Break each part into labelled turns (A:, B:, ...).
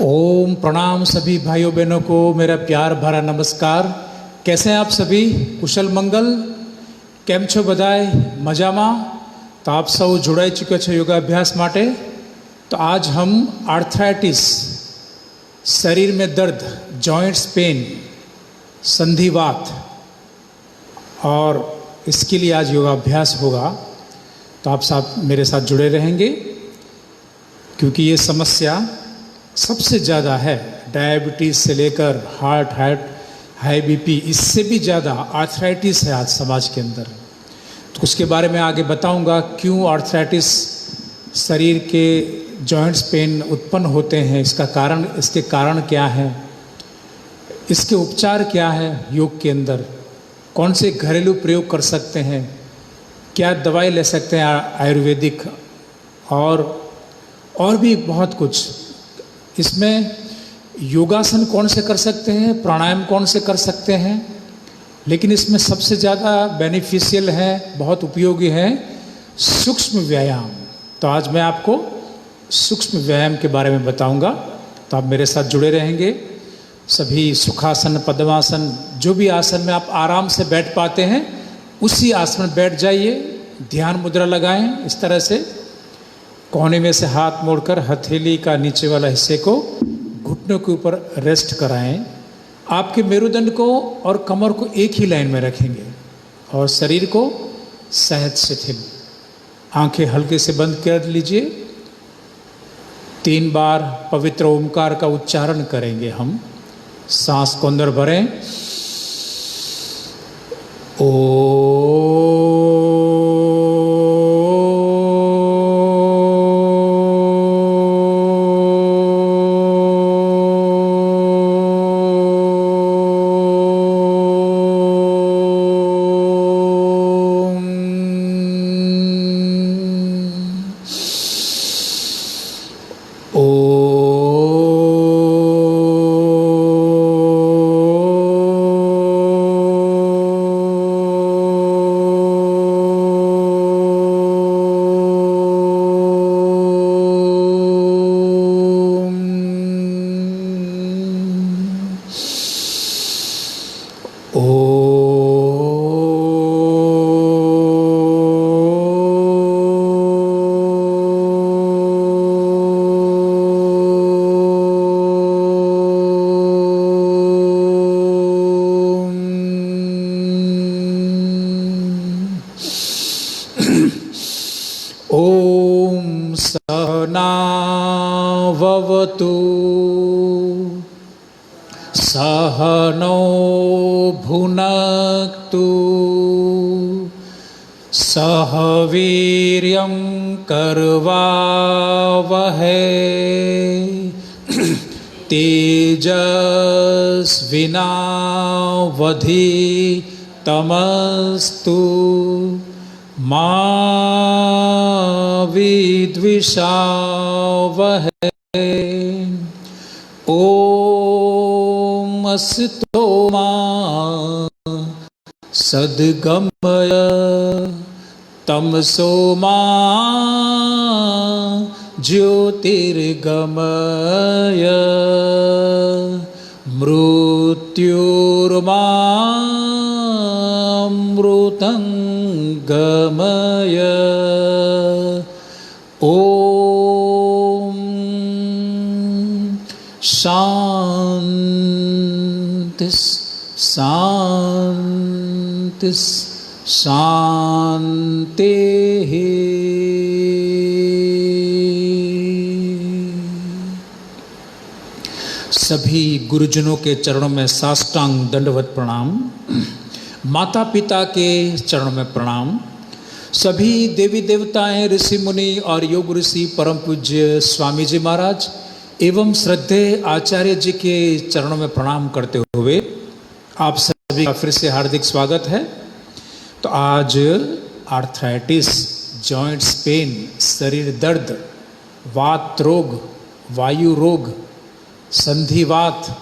A: ओम प्रणाम सभी भाइयों बहनों को मेरा प्यार भरा नमस्कार। कैसे हैं आप सभी? कुशल मंगल? केम छो बधाय? मजामा? तो आप सब जोड़ाई चुके छो योगाभ्यास माटे। तो आज हम आर्थराइटिस, शरीर में दर्द, जॉइंट्स पेन, संधिवात, और इसके लिए आज योगाभ्यास होगा। तो आप सब मेरे साथ जुड़े रहेंगे क्योंकि ये समस्या सबसे ज़्यादा है। डायबिटीज़ से लेकर हाई बीपी, इससे भी ज़्यादा आर्थराइटिस है आज समाज के अंदर। तो उसके बारे में आगे बताऊंगा क्यों आर्थराइटिस, शरीर के जॉइंट्स पेन उत्पन्न होते हैं, इसके कारण क्या है, इसके उपचार क्या है, योग के अंदर कौन से घरेलू प्रयोग कर सकते हैं, क्या दवाई ले सकते हैं आयुर्वेदिक, और भी बहुत कुछ। इसमें योगासन कौन से कर सकते हैं, प्राणायाम कौन से कर सकते हैं, लेकिन इसमें सबसे ज़्यादा बेनिफिशियल है, बहुत उपयोगी है सूक्ष्म व्यायाम। तो आज मैं आपको सूक्ष्म व्यायाम के बारे में बताऊंगा। तो आप मेरे साथ जुड़े रहेंगे। सभी सुखासन, पद्मासन, जो भी आसन में आप आराम से बैठ पाते हैं उसी आसन में बैठ जाइए। ध्यान मुद्रा लगाएं इस तरह से, कोने में से हाथ मोड़कर हथेली का नीचे वाला हिस्से को घुटनों के ऊपर रेस्ट कराएं। आपके मेरुदंड को और कमर को एक ही लाइन में रखेंगे और शरीर को सहज शिथिल। आंखें हल्के से बंद कर लीजिए। 3 बार पवित्र ओमकार का उच्चारण करेंगे हम। सांस को अंदर भरें। ओम सहनाववतु सहनौ भुनक्तु सह वीर्यं करवावहै तेजस्विनावधीतमस्तु मा विद्विषावहै। ओम अस्तु मा सद्गमय तमसो मा ज्योतिर्गमय मृत्युर्मा अमृतं गमय। ओम शांतिस शांतिस शांतिः। सभी गुरुजनों के चरणों में साष्टांग दंडवत प्रणाम। माता पिता के चरणों में प्रणाम। सभी देवी देवताएं, ऋषि मुनि और योग ऋषि परम पूज्य स्वामी जी महाराज एवं श्रद्धेय आचार्य जी के चरणों में प्रणाम करते हुए आप सभी का फिर से हार्दिक स्वागत है। तो आज आर्थराइटिस, जॉइंट्स पेन, शरीर दर्द, वात रोग, वायु रोग, संधिवात,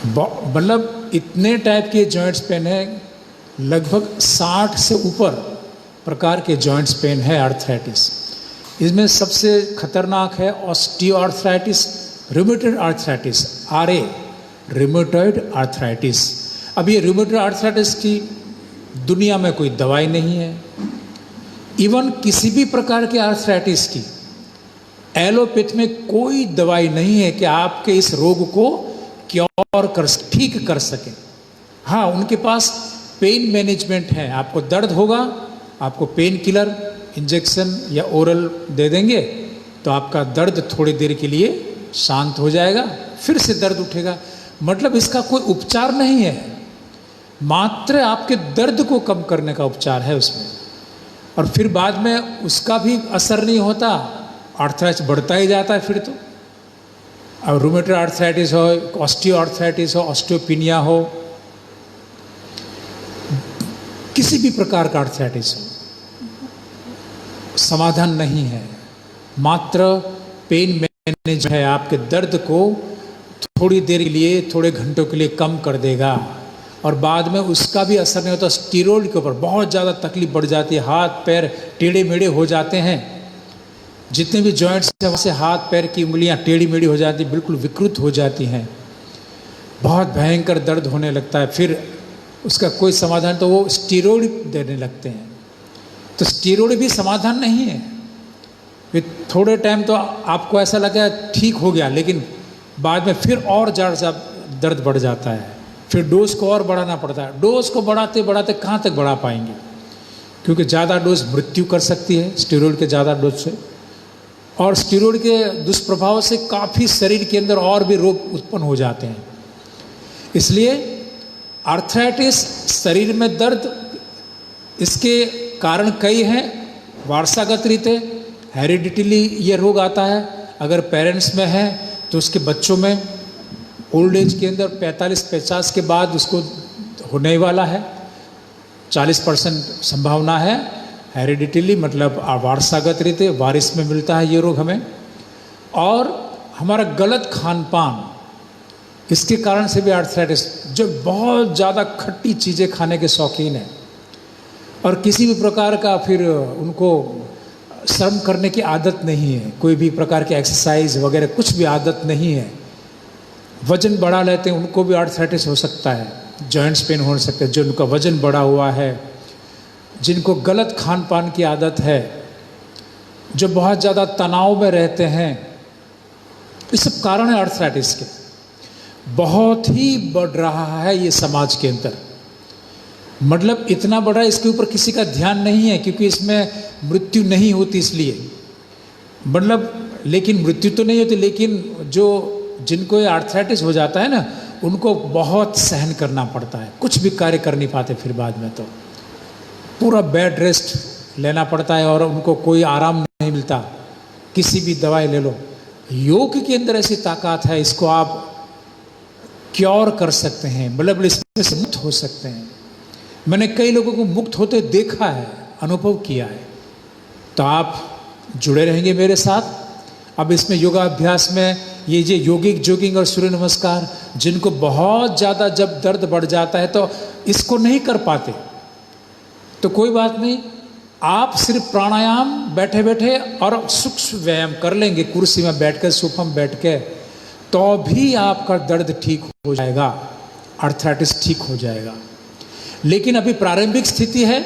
A: मतलब इतने टाइप के जॉइंट्स पेन है, लगभग 60 से ऊपर प्रकार के जॉइंट्स पेन है आर्थराइटिस। इसमें सबसे खतरनाक है osteoarthritis, rheumatoid arthritis, RA, rheumatoid arthritis. अब ये रूमेटॉइड आर्थराइटिस की दुनिया में कोई दवाई नहीं है। इवन किसी भी प्रकार के आर्थराइटिस की एलोपैथ में कोई दवाई नहीं है कि आपके इस रोग को क्योर कर, ठीक कर सके। हाँ, उनके पास पेन मैनेजमेंट है। आपको दर्द होगा, आपको पेन किलर इंजेक्शन या ओरल दे देंगे तो आपका दर्द थोड़ी देर के लिए शांत हो जाएगा, फिर से दर्द उठेगा। मतलब इसका कोई उपचार नहीं है, मात्र आपके दर्द को कम करने का उपचार है उसमें। और फिर बाद में उसका भी असर नहीं होता, आर्थराइटिस बढ़ता ही जाता है फिर तो। अब रूमेटॉइड आर्थराइटिस हो, ऑस्टियोआर्थराइटिस हो, ऑस्टियोपिनिया हो, किसी भी प्रकार का आर्थराइटिस हो, समाधान नहीं है, मात्र पेन मैनेज है। आपके दर्द को थोड़ी देर के लिए, थोड़े घंटों के लिए कम कर देगा और बाद में उसका भी असर नहीं होता। स्टीरॉयड के ऊपर बहुत ज़्यादा तकलीफ बढ़ जाती है, हाथ पैर टेढ़े मेढ़े हो जाते हैं, जितने भी जॉइंट्स हैं वहाँ से हाथ पैर की उंगलियाँ टेढ़ी मेढ़ी हो जाती, बिल्कुल विकृत हो जाती हैं, बहुत भयंकर दर्द होने लगता है। फिर उसका कोई समाधान, तो वो स्टीरॉयड देने लगते हैं। तो स्टीरॉयड भी समाधान नहीं है। फिर थोड़े टाइम तो आपको ऐसा लगा ठीक हो गया, लेकिन बाद में फिर और ज़्यादा दर्द बढ़ जाता है, फिर डोज को और बढ़ाना पड़ता है। डोज को बढ़ाते बढ़ाते कहाँ तक बढ़ा पाएंगे, क्योंकि ज़्यादा डोज मृत्यु कर सकती है स्टीरॉयड के ज़्यादा डोज से। और स्टीरॉयड के दुष्प्रभाव से काफ़ी शरीर के अंदर और भी रोग उत्पन्न हो जाते हैं। इसलिए आर्थराइटिस, शरीर में दर्द, इसके कारण कई हैं। वारसागत रीते हेरिडिटली ये रोग आता है। अगर पेरेंट्स में है तो उसके बच्चों में ओल्ड एज के अंदर 45-50 के बाद उसको होने वाला है। 40% संभावना है हेरिडिटली, मतलब वारसागत रीते वारिस में मिलता है ये रोग हमें। और हमारा गलत खान पान, इसके कारण से भी आर्थराइटिस, जो बहुत ज़्यादा खट्टी चीज़ें खाने के शौकीन हैं और किसी भी प्रकार का फिर उनको श्रम करने की आदत नहीं है, कोई भी प्रकार की एक्सरसाइज वगैरह कुछ भी आदत नहीं है, वजन बढ़ा लेते हैं, उनको भी आर्थराइटिस हो सकता है, जॉइंट्स पेन हो सकते हैं। जो उनका वजन बढ़ा हुआ है, जिनको गलत खान पान की आदत है, जो बहुत ज़्यादा तनाव में रहते हैं, ये सब कारण है आर्थराइटिस के। बहुत ही बढ़ रहा है ये समाज के अंदर, मतलब इतना बड़ा, इसके ऊपर किसी का ध्यान नहीं है, क्योंकि इसमें मृत्यु नहीं होती इसलिए, मतलब लेकिन मृत्यु तो नहीं होती, लेकिन जो जिनको ये आर्थराइटिस हो जाता है ना, उनको बहुत सहन करना पड़ता है, कुछ भी कार्य कर नहीं पाते, फिर बाद में तो पूरा बेड रेस्ट लेना पड़ता है और उनको कोई आराम नहीं मिलता, किसी भी दवाई ले लो। योग के अंदर ऐसी ताकत है, इसको आप क्योर कर सकते हैं, मतलब इसमें से मुक्त हो सकते हैं। मैंने कई लोगों को मुक्त होते देखा है, अनुभव किया है। तो आप जुड़े रहेंगे मेरे साथ। अब इसमें योगाभ्यास में ये जो योगिक जोगिंग और सूर्य नमस्कार, जिनको बहुत ज़्यादा जब दर्द बढ़ जाता है तो इसको नहीं कर पाते, तो कोई बात नहीं, आप सिर्फ प्राणायाम बैठे बैठे और सूक्ष्म व्यायाम कर लेंगे, कुर्सी में बैठकर, सोफा में बैठ के, तो भी आपका दर्द ठीक हो जाएगा, आर्थराइटिस ठीक हो जाएगा। लेकिन अभी प्रारंभिक स्थिति है,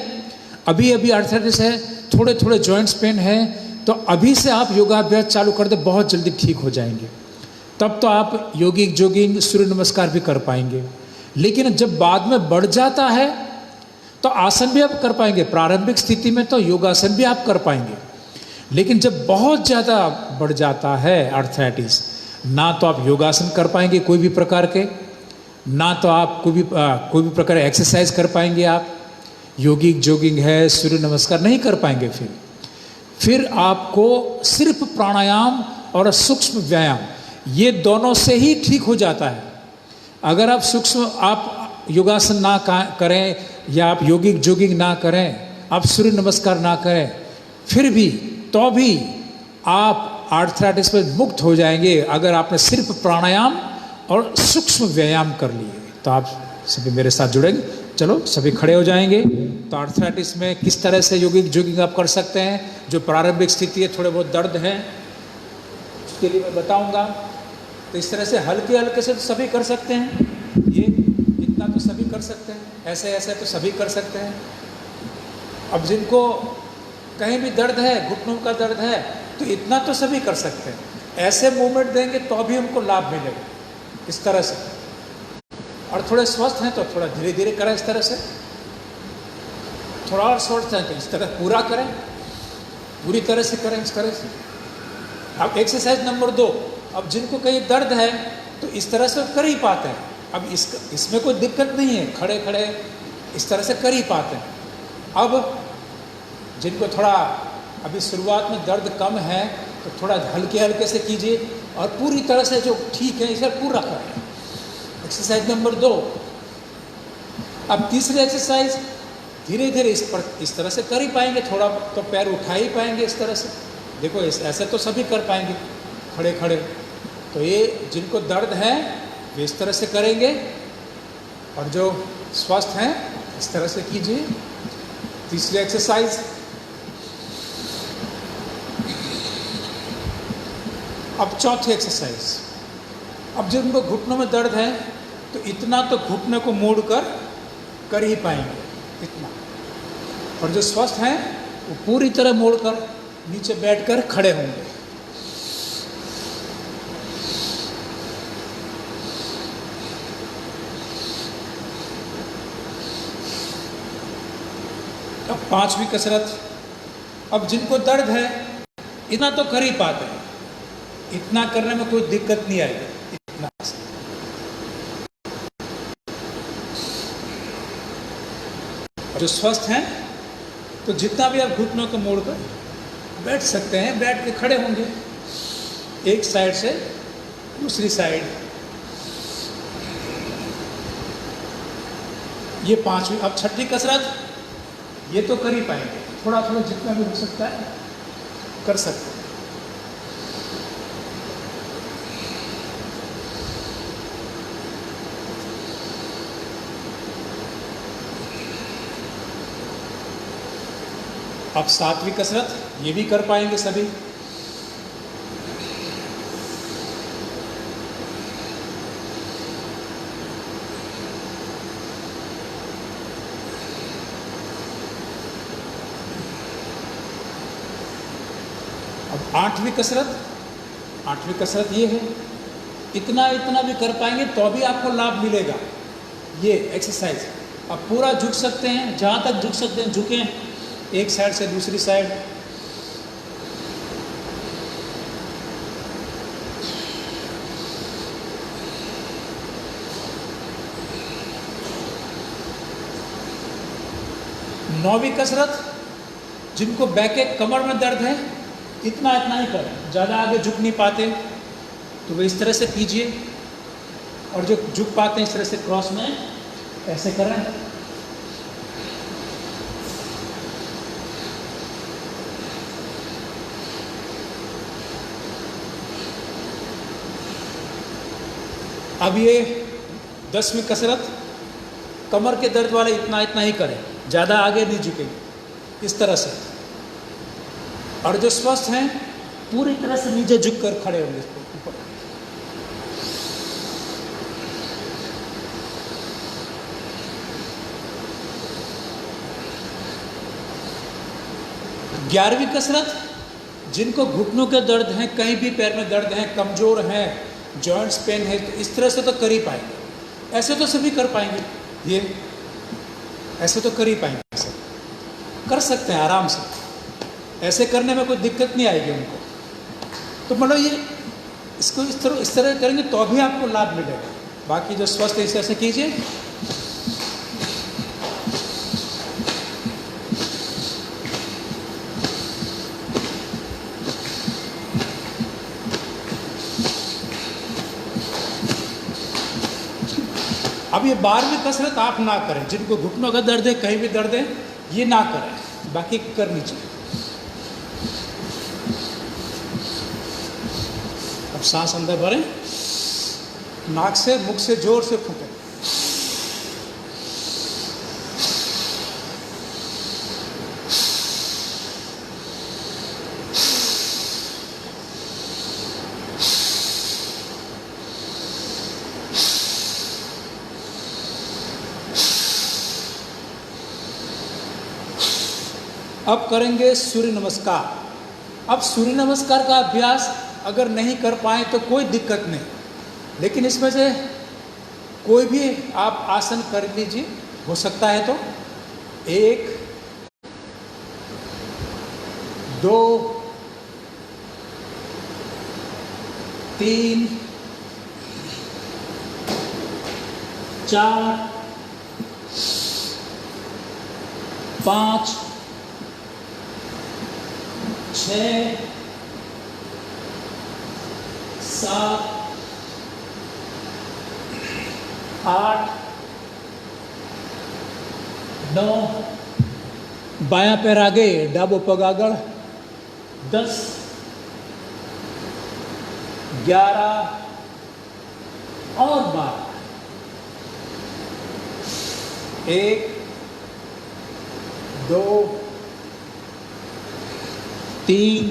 A: अभी अभी आर्थराइटिस है, थोड़े थोड़े जॉइंट्स पेन है, तो अभी से आप योगाभ्यास चालू कर दे, बहुत जल्दी ठीक हो जाएंगे। तब तो आप योगिक जोगिंग सूर्य नमस्कार भी कर पाएंगे। लेकिन जब बाद में बढ़ जाता है तो आसन भी आप कर पाएंगे, प्रारंभिक स्थिति में तो योगासन भी आप कर पाएंगे। लेकिन जब बहुत ज़्यादा बढ़ जाता है आर्थराइटिस, ना तो आप योगासन कर पाएंगे कोई भी प्रकार के, ना तो आप कोई भी प्रकार एक्सरसाइज कर पाएंगे, आप योगिक जोगिंग है, सूर्य नमस्कार नहीं कर पाएंगे। फिर आपको सिर्फ प्राणायाम और सूक्ष्म व्यायाम, ये दोनों से ही ठीक हो जाता है। अगर आप सूक्ष्म, आप योगासन ना करें या आप योगिक जोगिंग ना करें, आप सूर्य नमस्कार ना करें, फिर भी तो भी आप आर्थराइटिस में मुक्त हो जाएंगे, अगर आपने सिर्फ प्राणायाम और सूक्ष्म व्यायाम कर लिए। तो आप सभी मेरे साथ जुड़ेंगे। चलो सभी खड़े हो जाएंगे। तो आर्थराइटिस में किस तरह से योगिक जॉगिंग आप कर सकते हैं, जो प्रारंभिक स्थिति है, थोड़े बहुत दर्द है, उसके लिए मैं बताऊंगा। तो इस तरह से हल्के हल्के से तो सभी कर सकते हैं, ये इतना तो सभी कर सकते हैं, ऐसे ऐसे तो सभी कर सकते हैं। अब जिनको कहीं भी दर्द है, घुटनों का दर्द है, तो इतना तो सभी कर सकते हैं। ऐसे मूवमेंट देंगे तो भी उनको लाभ मिलेगा, इस तरह से। और थोड़े स्वस्थ हैं तो थोड़ा धीरे धीरे करें, इस तरह से। थोड़ा और स्वस्थ हैं तो इस तरह पूरा करें, पूरी तरह से करें, इस तरह से। अब एक्सरसाइज नंबर 2, अब जिनको कहीं दर्द है तो इस तरह से कर ही पाते हैं। अब इसमें कोई दिक्कत नहीं है, खड़े खड़े इस तरह से कर ही पाते हैं। अब जिनको थोड़ा अभी शुरुआत में दर्द कम है तो थोड़ा हल्के हल्के से कीजिए, और पूरी तरह से जो ठीक है इसे पूरा करें। Exercise number 2। अब तीसरी एक्सरसाइज धीरे धीरे इस तरह से कर ही पाएंगे, थोड़ा तो पैर उठा ही पाएंगे इस तरह से। देखो ऐसे तो सभी कर पाएंगे खड़े खड़े। तो ये जिनको दर्द है वे इस तरह से करेंगे, और जो स्वस्थ हैं इस तरह से कीजिए। तीसरी एक्सरसाइज। अब चौथी एक्सरसाइज। अब जिनको घुटनों में दर्द है तो इतना तो घुटने को मोड़कर कर ही पाएंगे, इतना। और जो स्वस्थ हैं वो पूरी तरह मोड़कर नीचे बैठकर खड़े होंगे। अब पांचवी कसरत। अब जिनको दर्द है इतना तो कर ही पाते हैं, इतना करने में कोई दिक्कत नहीं आएगी, इतना। जो स्वस्थ हैं तो जितना भी आप घुटनों को मोड़कर बैठ सकते हैं, बैठ के खड़े होंगे एक साइड से दूसरी साइड। ये पांचवी। अब छठी कसरत, ये तो कर ही पाएंगे, थोड़ा थोड़ा जितना भी हो सकता है कर सकते हैं। अब सातवीं कसरत, ये भी कर पाएंगे सभी। अब आठवीं कसरत। आठवीं कसरत ये है, इतना भी कर पाएंगे तो भी आपको लाभ मिलेगा। ये एक्सरसाइज अब पूरा झुक सकते हैं, जहाँ तक झुक सकते हैं झुकें, एक साइड से दूसरी साइड। नौवीं कसरत, जिनको बैक कमर में दर्द है इतना ही करें, ज़्यादा आगे झुक नहीं पाते तो वे इस तरह से कीजिए, और जो झुक पाते हैं इस तरह से क्रॉस में ऐसे करें। अब ये 10वीं कसरत, कमर के दर्द वाले इतना ही करें, ज़्यादा आगे नहीं झुकेंगे, इस तरह से। और जो स्वस्थ हैं पूरी तरह से नीचे झुककर खड़े होंगे ऊपर। ग्यारहवीं कसरत, जिनको घुटनों के दर्द हैं, कहीं भी पैर में दर्द हैं, कमज़ोर हैं, जॉइंट्स पेन है, तो इस तरह से तो कर ही पाएंगे। ऐसे तो सभी कर पाएंगे, ये ऐसे तो कर ही पाएंगे, ऐसे कर सकते हैं आराम से। ऐसे करने में कोई दिक्कत नहीं आएगी उनको। तो मतलब ये इसको इस तरह करेंगे तो भी आपको लाभ मिलेगा। बाकी जो स्वस्थ है इसे ऐसे कीजिए। अब ये 12वीं कसरत आप ना करें, जिनको घुटनों का दर्द है, कहीं भी दर्द है, ये ना करें, बाकी करनी चाहिए। अब सांस अंदर भरें, नाक से मुख से जोर से फूकें। अब करेंगे सूर्य नमस्कार। अब सूर्य नमस्कार का अभ्यास अगर नहीं कर पाए तो कोई दिक्कत नहीं, लेकिन इसमें से कोई भी आप आसन कर लीजिए, हो सकता है तो। 1 2 3 4 5 6 7 8 9 बायां पैर आगे, डाबो पग आगळ, 10 11 और 12। 1 2 3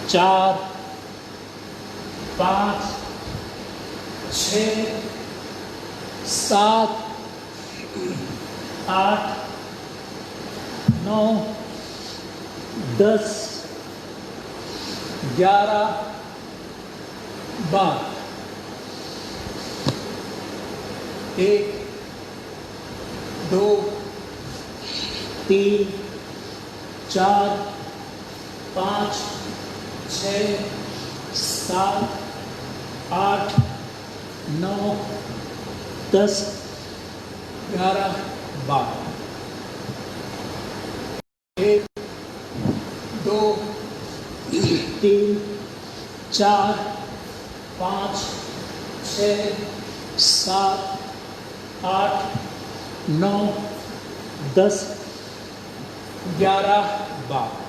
A: 4 5 6 7 8 9 10 11 12। 1 2 3 4 5 6 7 8 9 10 11 12। 1 2 3 4 5 6 7 8 9 10 11 12।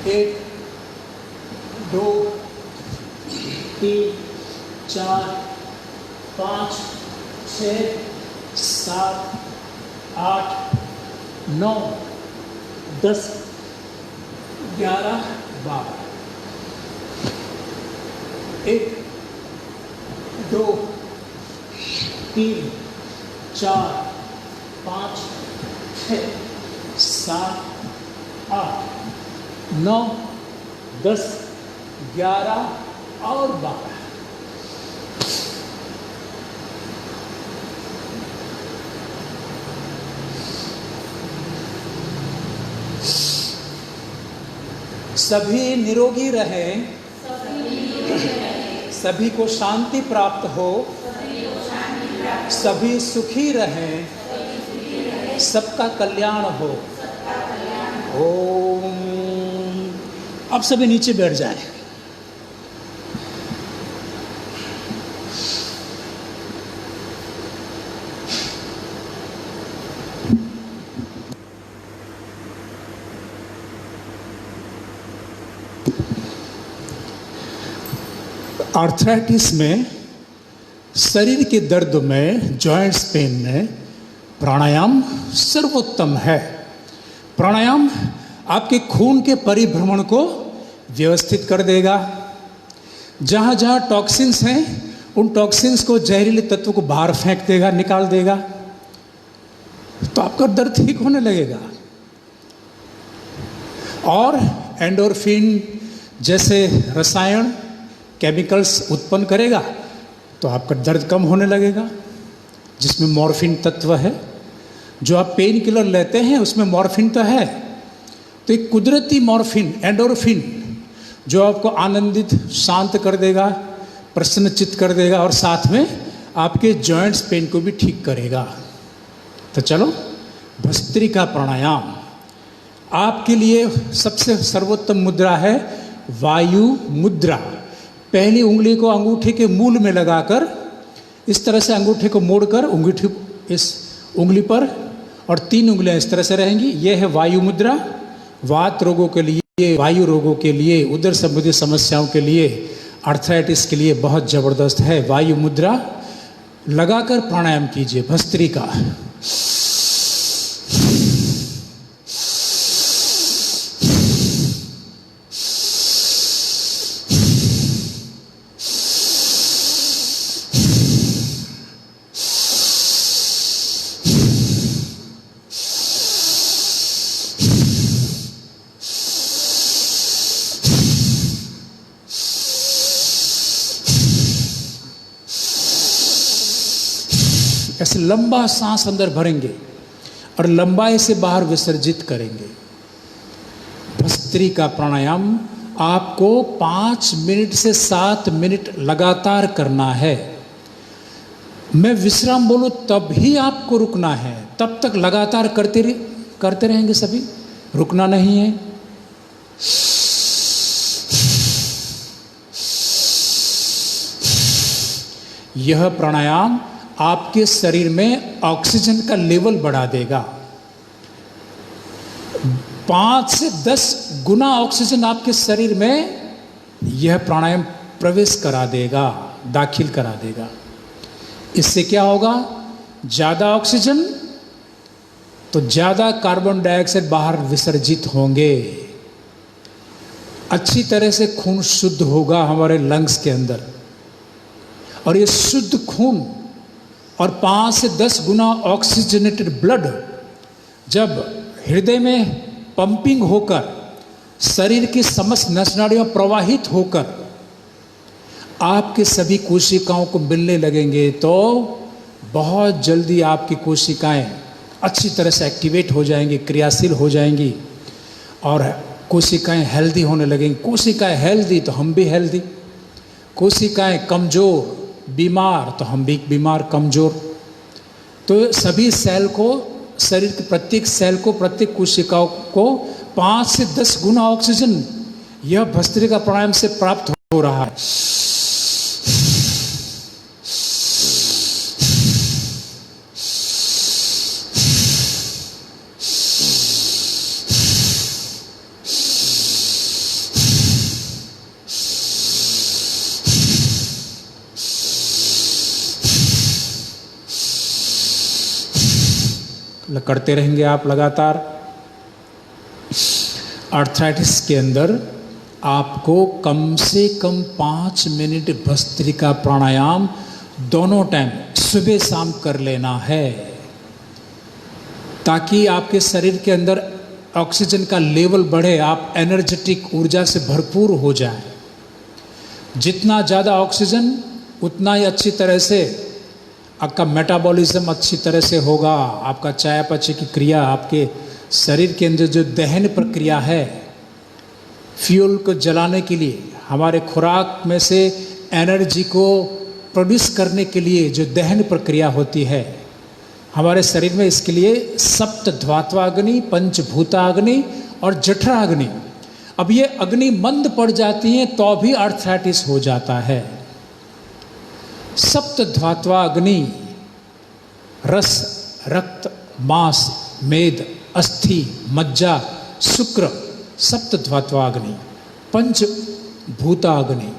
A: 1 2 3 4 5 6 7 8 9 10 11 12। 1 2 3 4 5 6 7 8 9 10 11 और 12। सभी निरोगी रहें, सभी को शांति प्राप्त हो, सभी सुखी रहें, सबका कल्याण हो। ओम। अब सभी नीचे बैठ जाएं। आर्थराइटिस में, शरीर के दर्द में, जॉइंट्स पेन में प्राणायाम सर्वोत्तम है। प्राणायाम आपके खून के परिभ्रमण को व्यवस्थित कर देगा। जहाँ जहाँ टॉक्सिन्स हैं, उन टॉक्सिन्स को, जहरीले तत्व को बाहर फेंक देगा, निकाल देगा, तो आपका दर्द ठीक होने लगेगा। और एंडोर्फिन जैसे रसायन, केमिकल्स उत्पन्न करेगा, तो आपका दर्द कम होने लगेगा। जिसमें मॉर्फिन तत्व है, जो आप पेन किलर लेते हैं उसमें मॉर्फिन तो है, तो एक कुदरती मॉर्फिन, एंडोर्फिन, जो आपको आनंदित, शांत कर देगा, प्रसन्नचित्त कर देगा, और साथ में आपके जॉइंट्स पेन को भी ठीक करेगा। तो चलो, भस्त्रिका प्राणायाम आपके लिए सबसे सर्वोत्तम मुद्रा है वायु मुद्रा। पहली उंगली को अंगूठे के मूल में लगाकर इस तरह से अंगूठे को मोड़कर अंगूठी इस उंगली पर, और 3 उंगलियां इस तरह से रहेंगी। यह है वायु मुद्रा। वात रोगों के लिए, वायु रोगों के लिए, उदर संबंधी समस्याओं के लिए, आर्थराइटिस के लिए बहुत ज़बरदस्त है। वायु मुद्रा लगाकर प्राणायाम कीजिए, भस्त्रिका। लंबा सांस अंदर भरेंगे और लंबाई से बाहर विसर्जित करेंगे। भस्त्रिका प्राणायाम आपको 5 मिनट से 7 मिनट लगातार करना है। मैं विश्राम बोलूं तब ही आपको रुकना है, तब तक लगातार करते रहेंगे सभी, रुकना नहीं है। यह प्राणायाम आपके शरीर में ऑक्सीजन का लेवल बढ़ा देगा। 5 से 10 गुना ऑक्सीजन आपके शरीर में यह प्राणायाम प्रवेश करा देगा, दाखिल करा देगा। इससे क्या होगा? ज़्यादा ऑक्सीजन तो ज़्यादा कार्बन डाइऑक्साइड बाहर विसर्जित होंगे, अच्छी तरह से खून शुद्ध होगा हमारे लंग्स के अंदर, और ये शुद्ध खून और 5 से 10 गुना ऑक्सीजनेटेड ब्लड जब हृदय में पंपिंग होकर शरीर की समस्त नस नाड़ियों प्रवाहित होकर आपके सभी कोशिकाओं को मिलने लगेंगे तो बहुत जल्दी आपकी कोशिकाएं अच्छी तरह से एक्टिवेट हो जाएंगी, क्रियाशील हो जाएंगी और कोशिकाएं हेल्दी होने लगेंगी। कोशिकाएं हेल्दी तो हम भी हेल्दी, कोशिकाएं कमज़ोर बीमार तो हम भी बीमार कमज़ोर। तो सभी सेल को, शरीर के प्रत्येक सेल को, प्रत्येक कोशिकाओं को 5 से 10 गुना ऑक्सीजन यह भस्त्रिका प्राणायाम से प्राप्त हो रहा है। करते रहेंगे आप लगातार। आर्थराइटिस के अंदर आपको कम से कम 5 मिनट भस्त्रिका प्राणायाम दोनों टाइम सुबह शाम कर लेना है, ताकि आपके शरीर के अंदर ऑक्सीजन का लेवल बढ़े, आप एनर्जेटिक ऊर्जा से भरपूर हो जाएं। जितना ज़्यादा ऑक्सीजन उतना ही अच्छी तरह से आपका मेटाबॉलिज्म अच्छी तरह से होगा, आपका चयापचय की क्रिया, आपके शरीर के अंदर जो दहन प्रक्रिया है, फ्यूल को जलाने के लिए, हमारे खुराक में से एनर्जी को प्रोड्यूस करने के लिए जो दहन प्रक्रिया होती है हमारे शरीर में, इसके लिए सप्त ध्वात्वाग्नि, पंचभूताग्नि और जठराग्नि, अब ये अग्नि मंद पड़ जाती हैं तो भी आर्थराइटिस हो जाता है। सप्त ध्वात्वाग्नि रस, रक्त, मांस, मेद, अस्थि, मज्जा, शुक्र, सप्त ध्वात्वाग्नि। पंच भूताग्नि,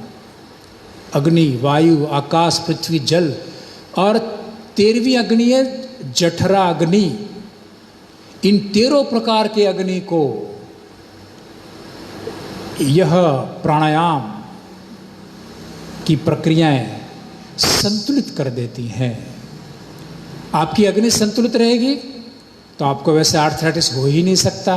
A: अग्नि, वायु, आकाश, पृथ्वी, जल, और 13वीं अग्नि है जठराग्नि। इन 13 प्रकार के अग्नि को यह प्राणायाम की प्रक्रियाएं संतुलित कर देती हैं। आपकी अग्नि संतुलित रहेगी तो आपको वैसे आर्थराइटिस हो ही नहीं सकता।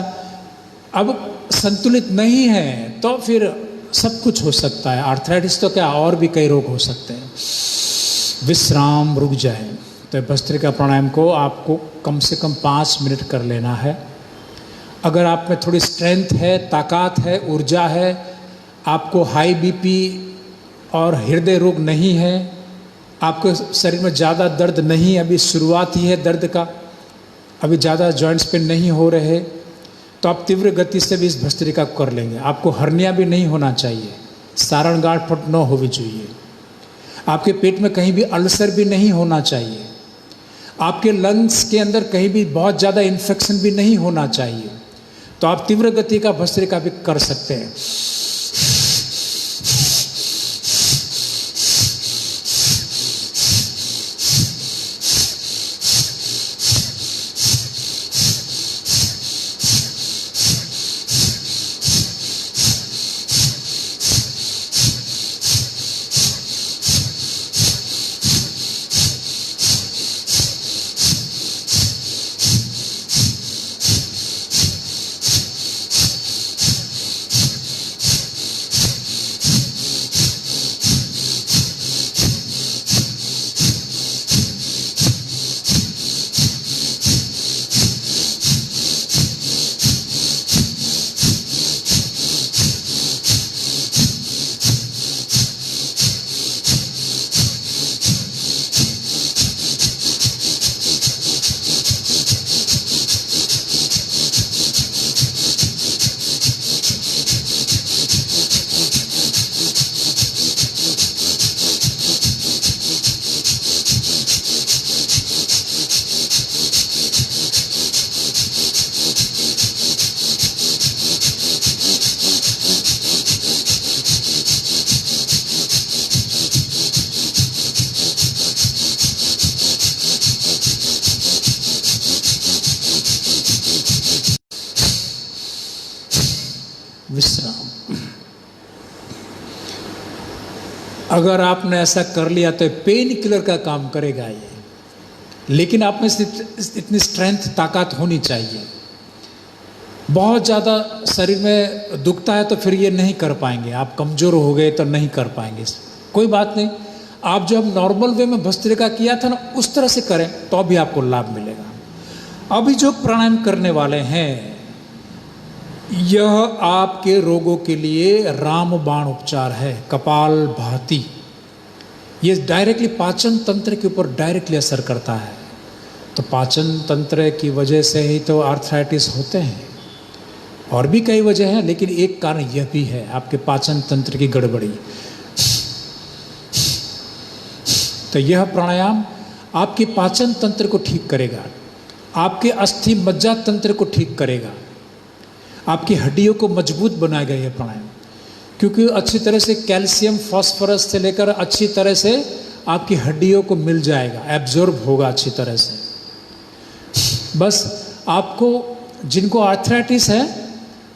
A: अब संतुलित नहीं है तो फिर सब कुछ हो सकता है, आर्थराइटिस तो क्या और भी कई रोग हो सकते हैं। विश्राम रुक जाए तो भस्त्रिका प्राणायाम को आपको कम से कम 5 मिनट कर लेना है। अगर आप में थोड़ी स्ट्रेंथ है, ताकत है, ऊर्जा है, आपको हाई बीपी और हृदय रोग नहीं है, आपके शरीर में ज़्यादा दर्द नहीं, अभी शुरुआत ही है दर्द का, अभी ज़्यादा जॉइंट्स पे नहीं हो रहे, तो आप तीव्र गति से भी इस भस्त्रिका को कर लेंगे। आपको हर्निया भी नहीं होना चाहिए, सारण गांठ फट न होनी चाहिए, आपके पेट में कहीं भी अल्सर भी नहीं होना चाहिए, आपके लंग्स के अंदर कहीं भी बहुत ज़्यादा इन्फेक्शन भी नहीं होना चाहिए। तो आप तीव्र गति का भस्त्रिका भी कर सकते हैं। विश्राम। अगर आपने ऐसा कर लिया तो पेन किलर का काम करेगा ये, लेकिन आप में इतनी स्ट्रेंथ, ताकत होनी चाहिए। बहुत ज़्यादा शरीर में दुखता है तो फिर ये नहीं कर पाएंगे, आप कमज़ोर हो गए तो नहीं कर पाएंगे। कोई बात नहीं, आप जो हम नॉर्मल वे में भस्त्रिका किया था ना, उस तरह से करें तो भी आपको लाभ मिलेगा। अभी जो प्राणायाम करने वाले हैं, यह आपके रोगों के लिए रामबाण उपचार है, कपाल भाती। ये डायरेक्टली पाचन तंत्र के ऊपर डायरेक्टली असर करता है। तो पाचन तंत्र की वजह से ही तो आर्थराइटिस होते हैं, और भी कई वजह हैं, लेकिन एक कारण यह भी है, आपके पाचन तंत्र की गड़बड़ी। तो यह प्राणायाम आपके पाचन तंत्र को ठीक करेगा, आपके अस्थि मज्जा तंत्र को ठीक करेगा, आपकी हड्डियों को मजबूत बनाएगा यह प्राणायाम। क्योंकि अच्छी तरह से कैल्शियम, फास्फोरस से लेकर अच्छी तरह से आपकी हड्डियों को मिल जाएगा, एब्जॉर्ब होगा अच्छी तरह से। बस आपको, जिनको आर्थराइटिस है,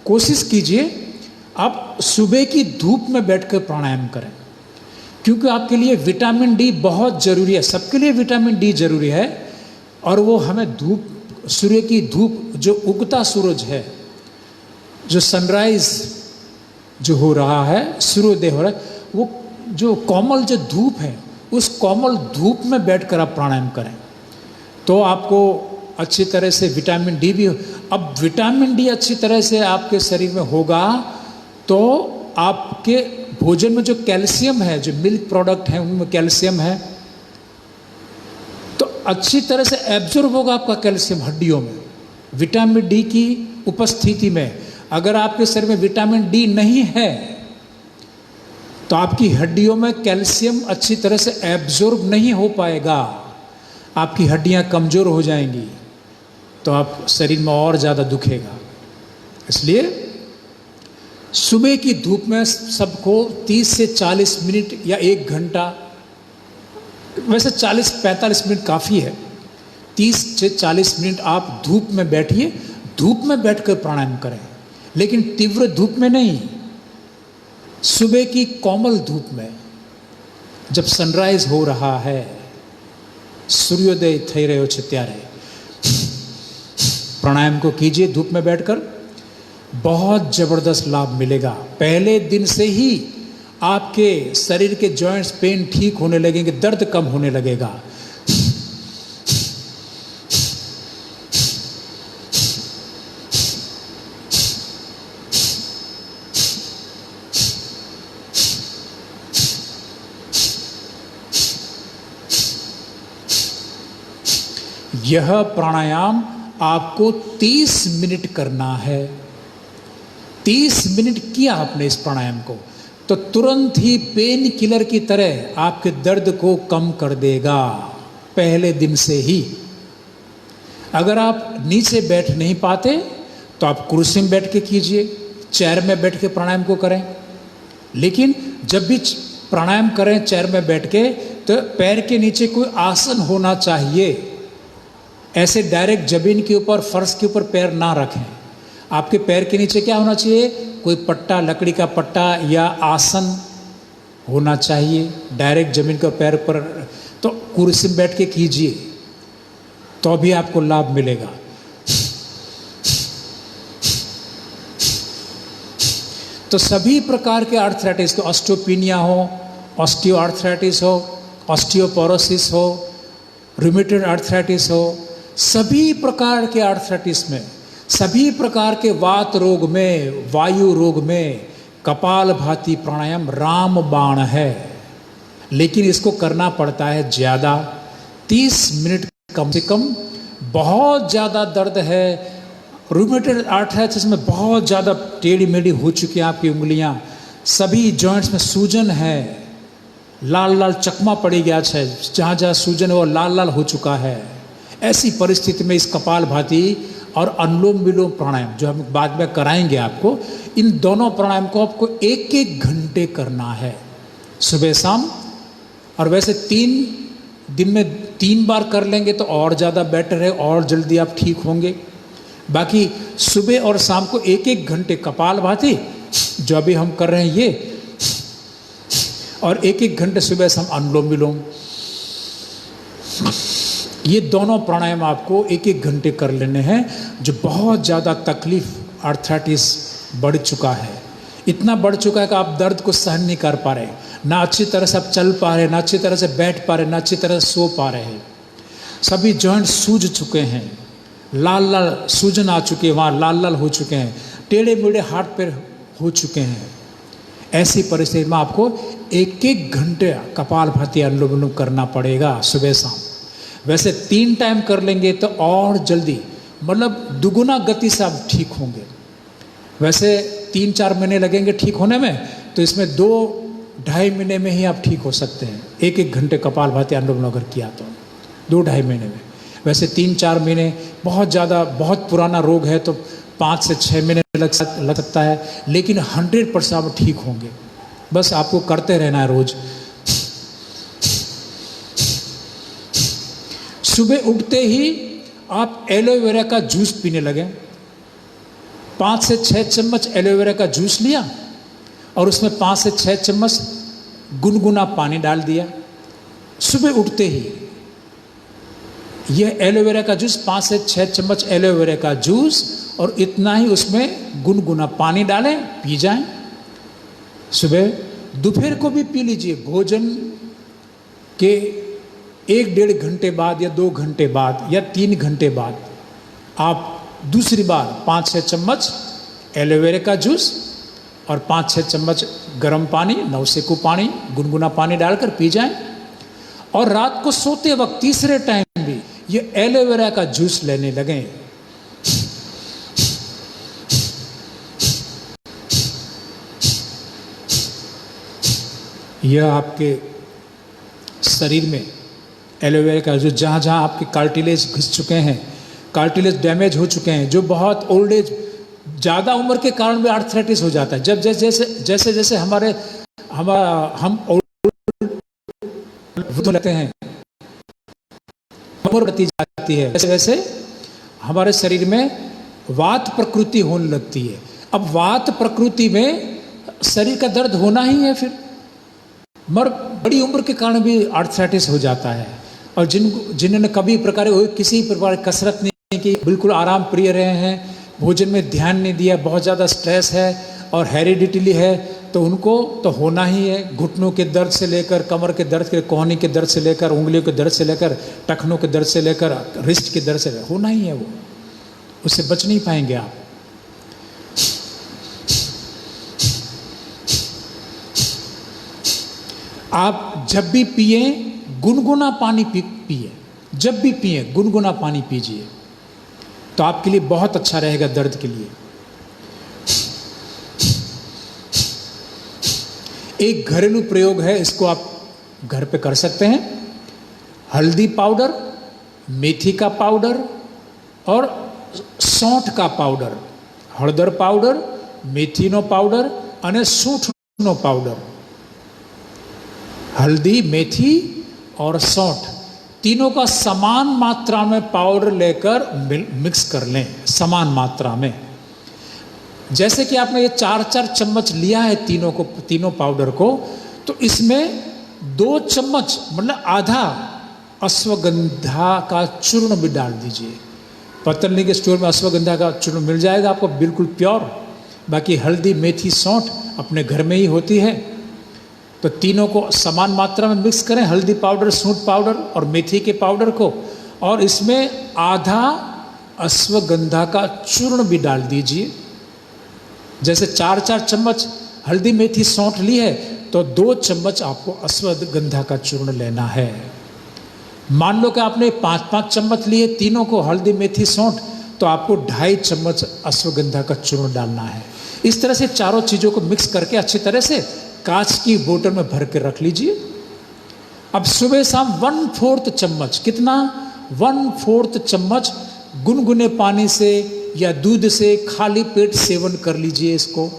A: कोशिश कीजिए आप सुबह की धूप में बैठकर प्राणायाम करें, क्योंकि आपके लिए विटामिन डी बहुत ज़रूरी है। सबके लिए विटामिन डी जरूरी है, और वो हमें धूप, सूर्य की धूप, जो उगता सूरज है, जो सनराइज जो हो रहा है, सूर्योदय हो रहा है, वो जो कोमल जो धूप है, उस कोमल धूप में बैठकर आप प्राणायाम करें तो आपको अच्छी तरह से विटामिन डी भी। अब विटामिन डी अच्छी तरह से आपके शरीर में होगा तो आपके भोजन में जो कैल्शियम है, जो मिल्क प्रोडक्ट है उनमें कैल्शियम है, तो अच्छी तरह से एब्जॉर्ब होगा आपका कैल्शियम हड्डियों में, विटामिन डी की उपस्थिति में। अगर आपके शरीर में विटामिन डी नहीं है तो आपकी हड्डियों में कैल्शियम अच्छी तरह से एब्जॉर्ब नहीं हो पाएगा, आपकी हड्डियां कमज़ोर हो जाएंगी, तो आप शरीर में और ज़्यादा दुखेगा। इसलिए सुबह की धूप में सबको 30 से 40 मिनट या 1 घंटा, वैसे 40-45 मिनट काफ़ी है, 30 से 40 मिनट आप धूप में बैठिए, धूप में बैठकर प्राणायाम करें, लेकिन तीव्र धूप में नहीं, सुबह की कोमल धूप में, जब सनराइज हो रहा है, सूर्योदय થઈ રહ્યો છે ત્યારે प्राणायाम को कीजिए धूप में बैठकर, बहुत ज़बरदस्त लाभ मिलेगा। पहले दिन से ही आपके शरीर के जॉइंट्स पेन ठीक होने लगेंगे, दर्द कम होने लगेगा। यह प्राणायाम आपको 30 मिनट करना है। 30 मिनट किया आपने इस प्राणायाम को तो तुरंत ही पेन किलर की तरह आपके दर्द को कम कर देगा, पहले दिन से ही। अगर आप नीचे बैठ नहीं पाते तो आप कुर्सी में बैठ के कीजिए, चेयर में बैठ के प्राणायाम को करें। लेकिन जब भी प्राणायाम करें चेयर में बैठ के, तो पैर के नीचे कोई आसन होना चाहिए। ऐसे डायरेक्ट जमीन के ऊपर, फर्श के ऊपर पैर ना रखें। आपके पैर के नीचे क्या होना चाहिए? कोई पट्टा, लकड़ी का पट्टा या आसन होना चाहिए। डायरेक्ट जमीन के पैर पर, तो कुर्सी में बैठ के कीजिए तो भी आपको लाभ मिलेगा। तो सभी प्रकार के आर्थराइटिस, तो ऑस्टियोपीनिया हो, ऑस्टियोआर्थराइटिस हो, ऑस्टियोपोरोसिस हो, रूमेटॉइड आर्थराइटिस हो, सभी प्रकार के आर्थराइटिस में, सभी प्रकार के वात रोग में, वायु रोग में कपालभाति प्राणायाम रामबाण है। लेकिन इसको करना पड़ता है ज़्यादा, 30 मिनट कम से कम। बहुत ज़्यादा दर्द है, रूमेटॉइड आर्थराइटिस में बहुत ज़्यादा टेढ़ी मेढ़ी हो चुकी हैं आपकी उंगलियां, सभी जॉइंट्स में सूजन है, लाल लाल चकमा पड़ी गया है, जहाँ जहाँ सूजन है वो लाल लाल हो चुका है। ऐसी परिस्थिति में इस कपालभाति और अनुलोम विलोम प्राणायाम, जो हम बाद में कराएंगे आपको, इन दोनों प्राणायाम को आपको 1-1 घंटे करना है, सुबह शाम। और वैसे 3 दिन में 3 बार कर लेंगे तो और ज़्यादा बेटर है, और जल्दी आप ठीक होंगे। बाकी सुबह और शाम को 1-1 घंटे कपालभाति, जो अभी हम कर रहे हैं ये, और 1-1 घंटे सुबह से हम अनुलोम विलोम, ये दोनों प्राणायाम आपको 1-1 घंटे कर लेने हैं। जो बहुत ज़्यादा तकलीफ, आर्थराइटिस बढ़ चुका है, इतना बढ़ चुका है कि आप दर्द को सहन नहीं कर पा रहे, ना अच्छी तरह से आप चल पा रहे, ना अच्छी तरह से बैठ पा रहे, ना अच्छी तरह से सो पा रहे हैं। सभी जॉइंट सूज चुके हैं, लाल लाल सूजन आ चुके हैं, वहाँ लाल लाल हो चुके हैं, टेढ़े मेढ़े हाथ पैर हो चुके हैं। ऐसी परिस्थिति में आपको 1-1 घंटे कपालभाति अनुलोम विलोम करना पड़ेगा सुबह शाम। वैसे 3 टाइम कर लेंगे तो और जल्दी, मतलब दुगुना गति से आप ठीक होंगे। वैसे 3-4 महीने लगेंगे ठीक होने में, तो इसमें 2-2.5 महीने में ही आप ठीक हो सकते हैं। 1-1 घंटे कपालभाति अनुलोम विलोम अगर किया तो 2-2.5 महीने में। वैसे 3-4 महीने बहुत ज़्यादा, बहुत पुराना रोग है तो 5 से 6 महीने लग सकता है, लेकिन 100% आप ठीक होंगे। बस आपको करते रहना है रोज। सुबह उठते ही आप एलोवेरा का जूस पीने लगे। 5 से 6 चम्मच एलोवेरा का जूस लिया और उसमें 5 से 6 चम्मच गुनगुना पानी डाल दिया सुबह उठते ही। यह एलोवेरा का जूस, 5 से 6 चम्मच एलोवेरा का जूस, और इतना ही उसमें गुनगुना पानी डालें, पी जाएं सुबह। दोपहर को भी पी लीजिए, भोजन के 1-1.5 घंटे बाद या 2 घंटे बाद या 3 घंटे बाद आप दूसरी बार 5-6 चम्मच एलोवेरा का जूस और 5-6 चम्मच गर्म पानी, नवसेकु पानी, गुनगुना पानी डालकर पी जाएं। और रात को सोते वक्त तीसरे टाइम भी ये एलोवेरा का जूस लेने लगें। यह आपके शरीर में एलोवेरा का जूस, जहाँ जहाँ आपके कार्टिलेज घिस चुके हैं, कार्टिलेज डैमेज हो चुके हैं, जो बहुत ओल्ड एज, ज़्यादा उम्र के कारण भी आर्थराइटिस हो जाता है। जब जैसे जैसे हम ओल्ड लेते हैं, उम्र बढ़ती जाती है, वैसे वैसे हमारे शरीर में वात प्रकृति होने लगती है। अब वात प्रकृति में शरीर का दर्द होना ही है, फिर बड़ी उम्र के कारण भी आर्थराइटिस हो जाता है। और जिन्होंने कभी किसी प्रकार कसरत नहीं की, बिल्कुल आराम प्रिय रहे हैं, भोजन में ध्यान नहीं दिया, बहुत ज़्यादा स्ट्रेस है और हेरिडिटली है, तो उनको तो होना ही है। घुटनों के दर्द से लेकर, कमर के दर्द के, कोहनी के दर्द से लेकर, उंगलियों के दर्द से लेकर, टखनों के दर्द से लेकर, रिस्ट के दर्द से लेकर होना ही है। वो उससे बच नहीं पाएंगे आप। आप जब भी पिए गुनगुना पानी पिए, जब भी पिए गुनगुना पानी पीजिए, तो आपके लिए बहुत अच्छा रहेगा दर्द के लिए। एक घरेलू प्रयोग है, इसको आप घर पे कर सकते हैं। हल्दी पाउडर, मेथी का पाउडर और सौंठ का पाउडर, हળદર पाउडर, मेथीनो पाउडर અને સૂંઠનો पाउडर। हल्दी, मेथी और सौंठ तीनों का समान मात्रा में पाउडर लेकर मिक्स कर लें, समान मात्रा में। जैसे कि आपने ये 4-4 चम्मच लिया है तीनों पाउडर को, तो इसमें 2 चम्मच मतलब आधा अश्वगंधा का चूर्ण भी डाल दीजिए। पतंजलि के स्टोर में अश्वगंधा का चूर्ण मिल जाएगा आपको, बिल्कुल प्योर। बाकी हल्दी, मेथी, सौंठ अपने घर में ही होती है, तो तीनों को समान मात्रा में मिक्स करें, हल्दी पाउडर, सूंठ पाउडर और मेथी के पाउडर को, और इसमें आधा अश्वगंधा का चूर्ण भी डाल दीजिए। जैसे 4-4 चम्मच हल्दी, मेथी, सौंठ ली है, तो 2 चम्मच आपको अश्वगंधा का चूर्ण लेना है। मान लो कि आपने 5-5 चम्मच लिए तीनों को, हल्दी, मेथी, सौंठ, तो आपको 2.5 चम्मच अश्वगंधा का चूर्ण डालना है। इस तरह से चारों चीज़ों को मिक्स करके अच्छी तरह से कांच की बोतल में भर के रख लीजिए। अब सुबह शाम 1/4 चम्मच, कितना 1/4 चम्मच गुनगुने पानी से या दूध से खाली पेट सेवन कर लीजिए इसको।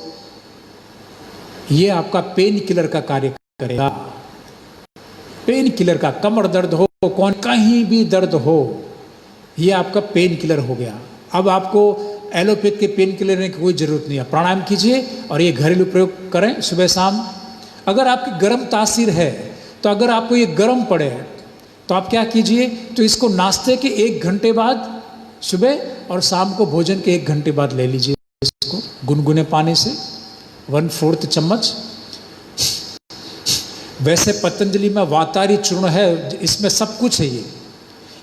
A: ये आपका पेन किलर का कार्य करेगा। पेन किलर का, कमर दर्द हो, कहीं भी दर्द हो, ये आपका पेन किलर हो गया। अब आपको एलोपैथ के पेन किलर लेने की कोई ज़रूरत नहीं है। प्राणायाम कीजिए और ये घरेलू प्रयोग करें सुबह शाम। अगर आपकी गर्म तासीर है तो अगर आपको ये गर्म पड़े तो आप क्या कीजिए, तो इसको नाश्ते के 1 घंटे बाद सुबह और शाम को भोजन के 1 घंटे बाद ले लीजिए। इसको गुनगुने पानी से 1/4 चम्मच। वैसे पतंजलि में वातारी चूर्ण है, इसमें सब कुछ है।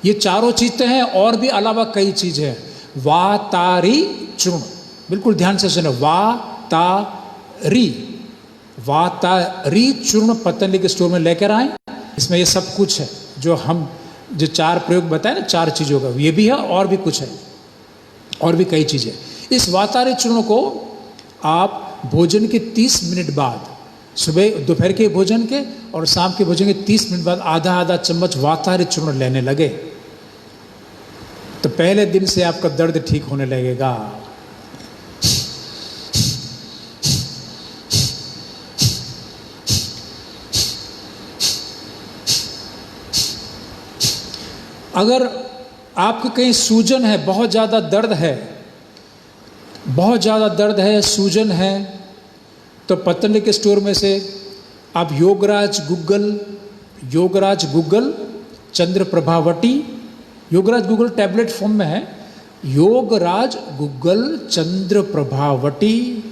A: ये चारों चीज़ें हैं और भी अलावा कई चीज़ें हैं। वातारी चूर्ण, बिल्कुल ध्यान से सुनो, वातारी चूर्ण पतंजलि के स्टोर में लेकर आए। इसमें ये सब कुछ है जो 4 प्रयोग बताए ना, 4 चीज़ों का, ये भी है और भी कुछ है, और भी कई चीज़ें। इस वातारी चूर्ण को आप भोजन के 30 मिनट बाद, सुबह दोपहर के भोजन के और शाम के भोजन के 30 मिनट बाद आधा आधा चम्मच वातारी चूर्ण लेने लगे तो पहले दिन से आपका दर्द ठीक होने लगेगा। अगर आपको कहीं सूजन है, बहुत ज़्यादा दर्द है, सूजन है, तो पतंजलि के स्टोर में से आप योगराज गूगल चंद्र प्रभावटी, योगराज गूगल टैबलेट फॉर्म में है, योगराज गूगल चंद्र प्रभावटी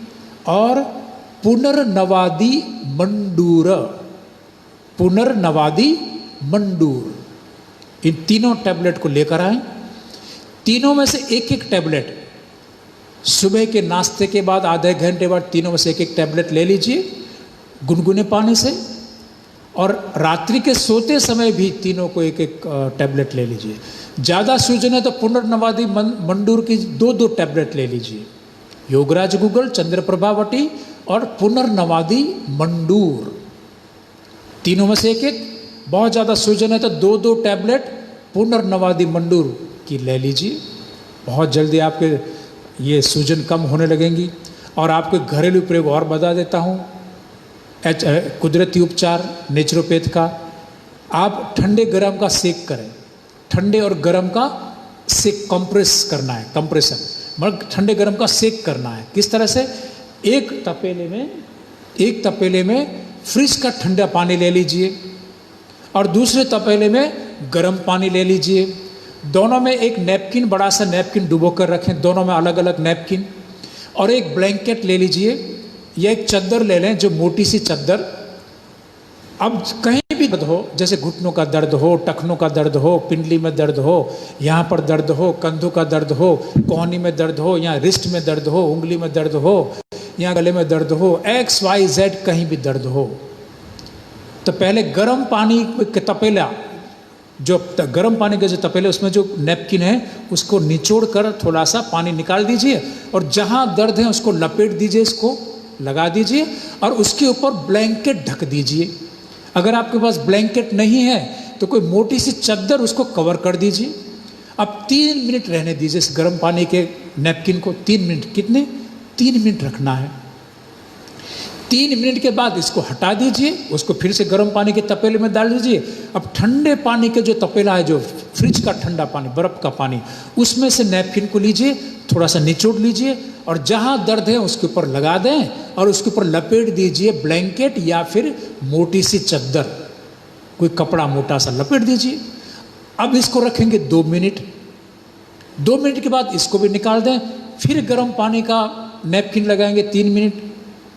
A: और पुनर्नवादी मंडूर, इन तीनों टैबलेट को लेकर आए। तीनों में से एक एक टैबलेट सुबह के नाश्ते के बाद आधे घंटे बाद तीनों में से एक एक टैबलेट ले लीजिए गुनगुने पानी से, और रात्रि के सोते समय भी तीनों को एक एक टैबलेट ले लीजिए। ज़्यादा सूजन है तो पुनर्नवादी मंडूर की 2-2 टैबलेट ले लीजिए, योगराज गूगल चंद्र प्रभावटी और पुनर्नवादी मंडूर, तीनों में से एक एक। बहुत ज़्यादा सूजन है तो 2-2 टैबलेट पुनर्नवादी मंडूर की ले लीजिए। बहुत जल्दी आपके ये सूजन कम होने लगेंगी। और आपको घरेलू प्रयोग और बता देता हूँ, कुदरती उपचार नेचुरोपैथ का। आप ठंडे गरम का सेक करें, ठंडे और गरम का सेक कंप्रेस करना है, कंप्रेशन मतलब ठंडे गरम का सेक करना है। किस तरह से, एक तपेले में फ्रिज का ठंडा पानी ले लीजिए और दूसरे तपेले में गरम पानी ले लीजिए। दोनों में एक नैपकिन, बड़ा सा नैपकिन डुबो कर रखें, दोनों में अलग अलग नैपकिन, और एक ब्लैंकेट ले लीजिए या एक चादर ले लें जो मोटी सी चादर। अब कहीं भी दर्द हो, जैसे घुटनों का दर्द हो, टखनों का दर्द हो, पिंडली में दर्द हो, यहाँ पर दर्द हो, कंधों का दर्द हो, कोहनी में दर्द हो, या रिस्ट में दर्द हो, उंगली में दर्द हो, या गले में दर्द हो, XYZ कहीं भी दर्द हो, तो पहले गर्म पानी के तपेला, जो गर्म पानी के जो तपेले उसमें जो नैपकिन है उसको निचोड़ कर थोड़ा सा पानी निकाल दीजिए और जहाँ दर्द है उसको लपेट दीजिए, इसको लगा दीजिए और उसके ऊपर ब्लैंकेट ढक दीजिए। अगर आपके पास ब्लैंकेट नहीं है तो कोई मोटी सी चादर उसको कवर कर दीजिए। अब 3 मिनट रहने दीजिए इस गर्म पानी के नैपकिन को। 3 मिनट, कितने? 3 मिनट रखना है। 3 मिनट के बाद इसको हटा दीजिए, उसको फिर से गर्म पानी के तपेले में डाल दीजिए। अब ठंडे पानी के जो तपेला है, जो फ्रिज का ठंडा पानी, बर्फ का पानी, उसमें से नैपकिन को लीजिए, थोड़ा सा निचोड़ लीजिए और जहाँ दर्द है उसके ऊपर लगा दें और उसके ऊपर लपेट दीजिए ब्लैंकेट या फिर मोटी सी चादर, कोई कपड़ा मोटा सा लपेट दीजिए। अब इसको रखेंगे 2 मिनट। 2 मिनट के बाद इसको भी निकाल दें, फिर गर्म पानी का नैपकिन लगाएंगे 3 मिनट,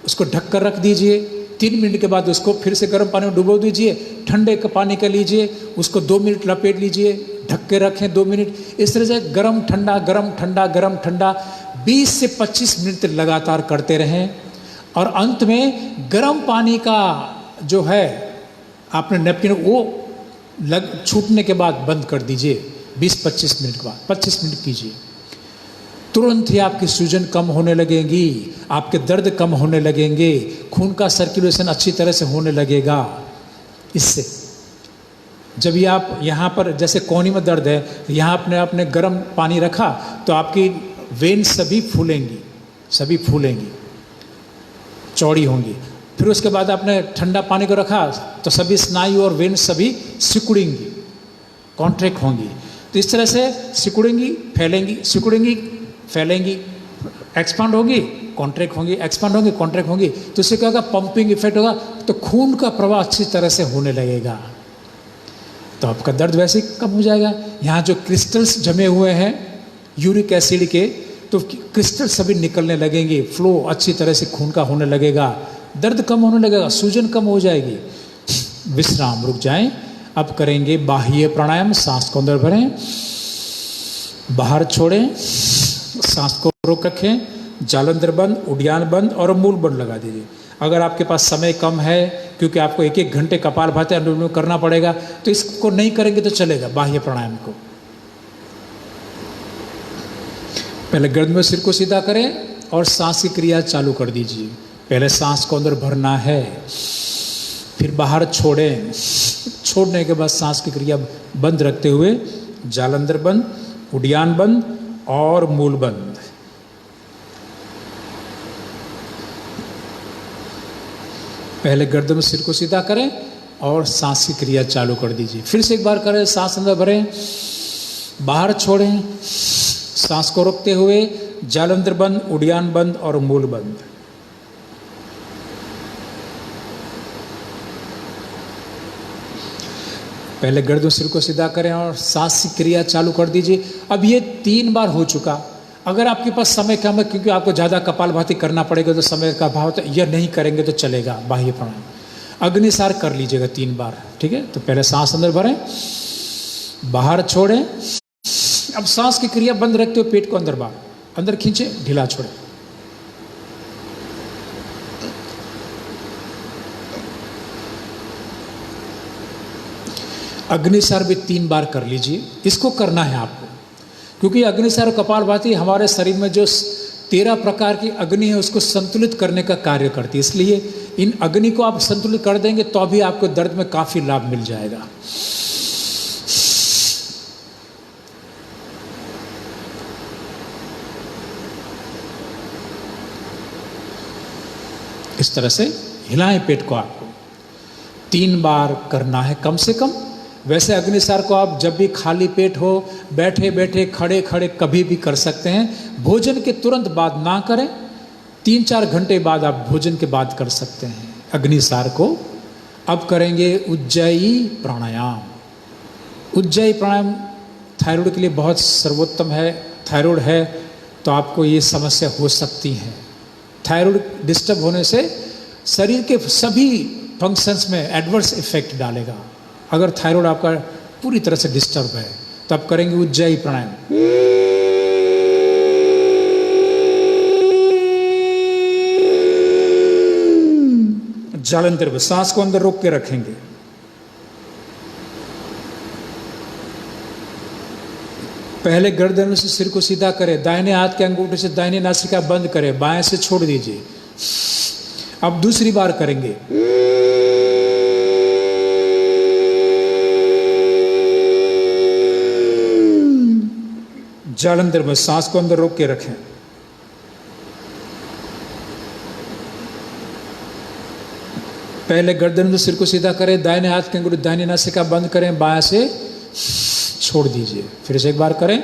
A: उसको ढक कर रख दीजिए। 3 मिनट के बाद उसको फिर से गर्म पानी में डुबो दीजिए, ठंडे का पानी का लीजिए, उसको 2 मिनट लपेट लीजिए, ढक के रखें 2 मिनट। इस तरह से गर्म ठंडा गर्म ठंडा गर्म ठंडा 20 से 25 मिनट लगातार करते रहें। और अंत में गर्म पानी का जो है आपने नैपकिन वो छूटने के बाद बंद कर दीजिए। 20-25 मिनट के बाद 25 मिनट कीजिए, तुरंत ही आपकी सूजन कम होने लगेगी, आपके दर्द कम होने लगेंगे, खून का सर्कुलेशन अच्छी तरह से होने लगेगा। इससे जब ये आप यहाँ पर जैसे कोहनी में दर्द है, यहाँ आपने गर्म पानी रखा तो आपकी वेन सभी फूलेंगी, चौड़ी होंगी। फिर उसके बाद आपने ठंडा पानी को रखा तो सभी स्नायु और वेन सभी सिकुड़ेंगी, कॉन्ट्रैक्ट होंगी। तो इस तरह से सिकुड़ेंगी, फैलेंगी, सिकुड़ेंगी, फैलेंगी, एक्सपांड होगी, कॉन्ट्रैक्ट होंगी, एक्सपांड होंगी, कॉन्ट्रैक्ट होंगी, तो इससे क्या होगा, पंपिंग इफेक्ट होगा, तो खून का प्रवाह अच्छी तरह से होने लगेगा, तो आपका दर्द वैसे ही कम हो जाएगा। यहाँ जो क्रिस्टल्स जमे हुए हैं यूरिक एसिड के, तो क्रिस्टल सभी निकलने लगेंगे, फ्लो अच्छी तरह से खून का होने लगेगा, दर्द कम होने लगेगा, सूजन कम हो जाएगी। विश्राम, रुक जाएं। अब करेंगे बाह्य प्राणायाम। सांस को अंदर भरें, बाहर छोड़ें, सांस को रोक रखें, जालंधर बंद, उद्यान बंद और मूल बंद लगा दीजिए। अगर आपके पास समय कम है, क्योंकि आपको 1-1 घंटे कपालभाति अनुलोम विलोम करना पड़ेगा, तो इसको नहीं करेंगे तो चलेगा, बाह्य प्राणायाम को। पहले गर्दन में सिर को सीधा करें और सांस की क्रिया चालू कर दीजिए। पहले सांस को अंदर भरना है, फिर बाहर छोड़ें, छोड़ने के बाद सांस की क्रिया बंद रखते हुए जालंधर बंद, उद्यान बंद और मूल बंद। पहले गर्दन में सिर को सीधा करें और सांस की क्रिया चालू कर दीजिए। फिर से एक बार करें, सांस अंदर भरें, बाहर छोड़ें, सांस को रोकते हुए जालंधर बंद, उद्यान बंद और मूल बंद। पहले गर्दन सिर को सीधा करें और सांस की क्रिया चालू कर दीजिए। अब ये 3 बार हो चुका। अगर आपके पास समय कम है, क्योंकि आपको ज़्यादा कपालभाति करना पड़ेगा, तो समय का अभाव, तो यह नहीं करेंगे तो चलेगा। बाह्य प्राणायाम अग्निसार कर लीजिएगा 3 बार, ठीक है। तो पहले सांस अंदर भरें, बाहर छोड़ें। अब सांस की क्रिया बंद रखते हुए पेट को अंदर बाहर, अंदर खींचे, ढीला छोड़ें। अग्निसार भी 3 बार कर लीजिए। इसको करना है आपको, क्योंकि अग्निसार और कपालभाति हमारे शरीर में जो 13 प्रकार की अग्नि है, उसको संतुलित करने का कार्य करती है। इसलिए इन अग्नि को आप संतुलित कर देंगे तो भी आपको दर्द में काफी लाभ मिल जाएगा। इस तरह से हिलाएं पेट को, आपको 3 बार करना है कम से कम। वैसे अग्निसार को आप जब भी खाली पेट हो, बैठे बैठे, खड़े खड़े कभी भी कर सकते हैं। भोजन के तुरंत बाद ना करें, 3-4 घंटे बाद आप भोजन के बाद कर सकते हैं अग्निसार को। अब करेंगे उज्जयी प्राणायाम। उज्जयी प्राणायाम थायराइड के लिए बहुत सर्वोत्तम है। थायराइड है तो आपको ये समस्या हो सकती है। थायराइड डिस्टर्ब होने से शरीर के सभी फंक्शंस में एडवर्स इफेक्ट डालेगा। अगर थायराइड आपका पूरी तरह से डिस्टर्ब है तो आप करेंगे उज्जयी प्राणायाम। जालंधर में सांस को अंदर रोक के रखेंगे। पहले गर्दन से सिर को सीधा करें, दाहिने हाथ के अंगूठे से दाहिने नासिका बंद करें, बाएं से छोड़ दीजिए। अब दूसरी बार करेंगे। जालंधर में सांस को अंदर रोक के रखें। पहले गर्दन में सिर को सीधा करें, दाहिने हाथ के अंगूठे दाहिने नासिका बंद करें, बाएं से छोड़ दीजिए। फिर से एक बार करें।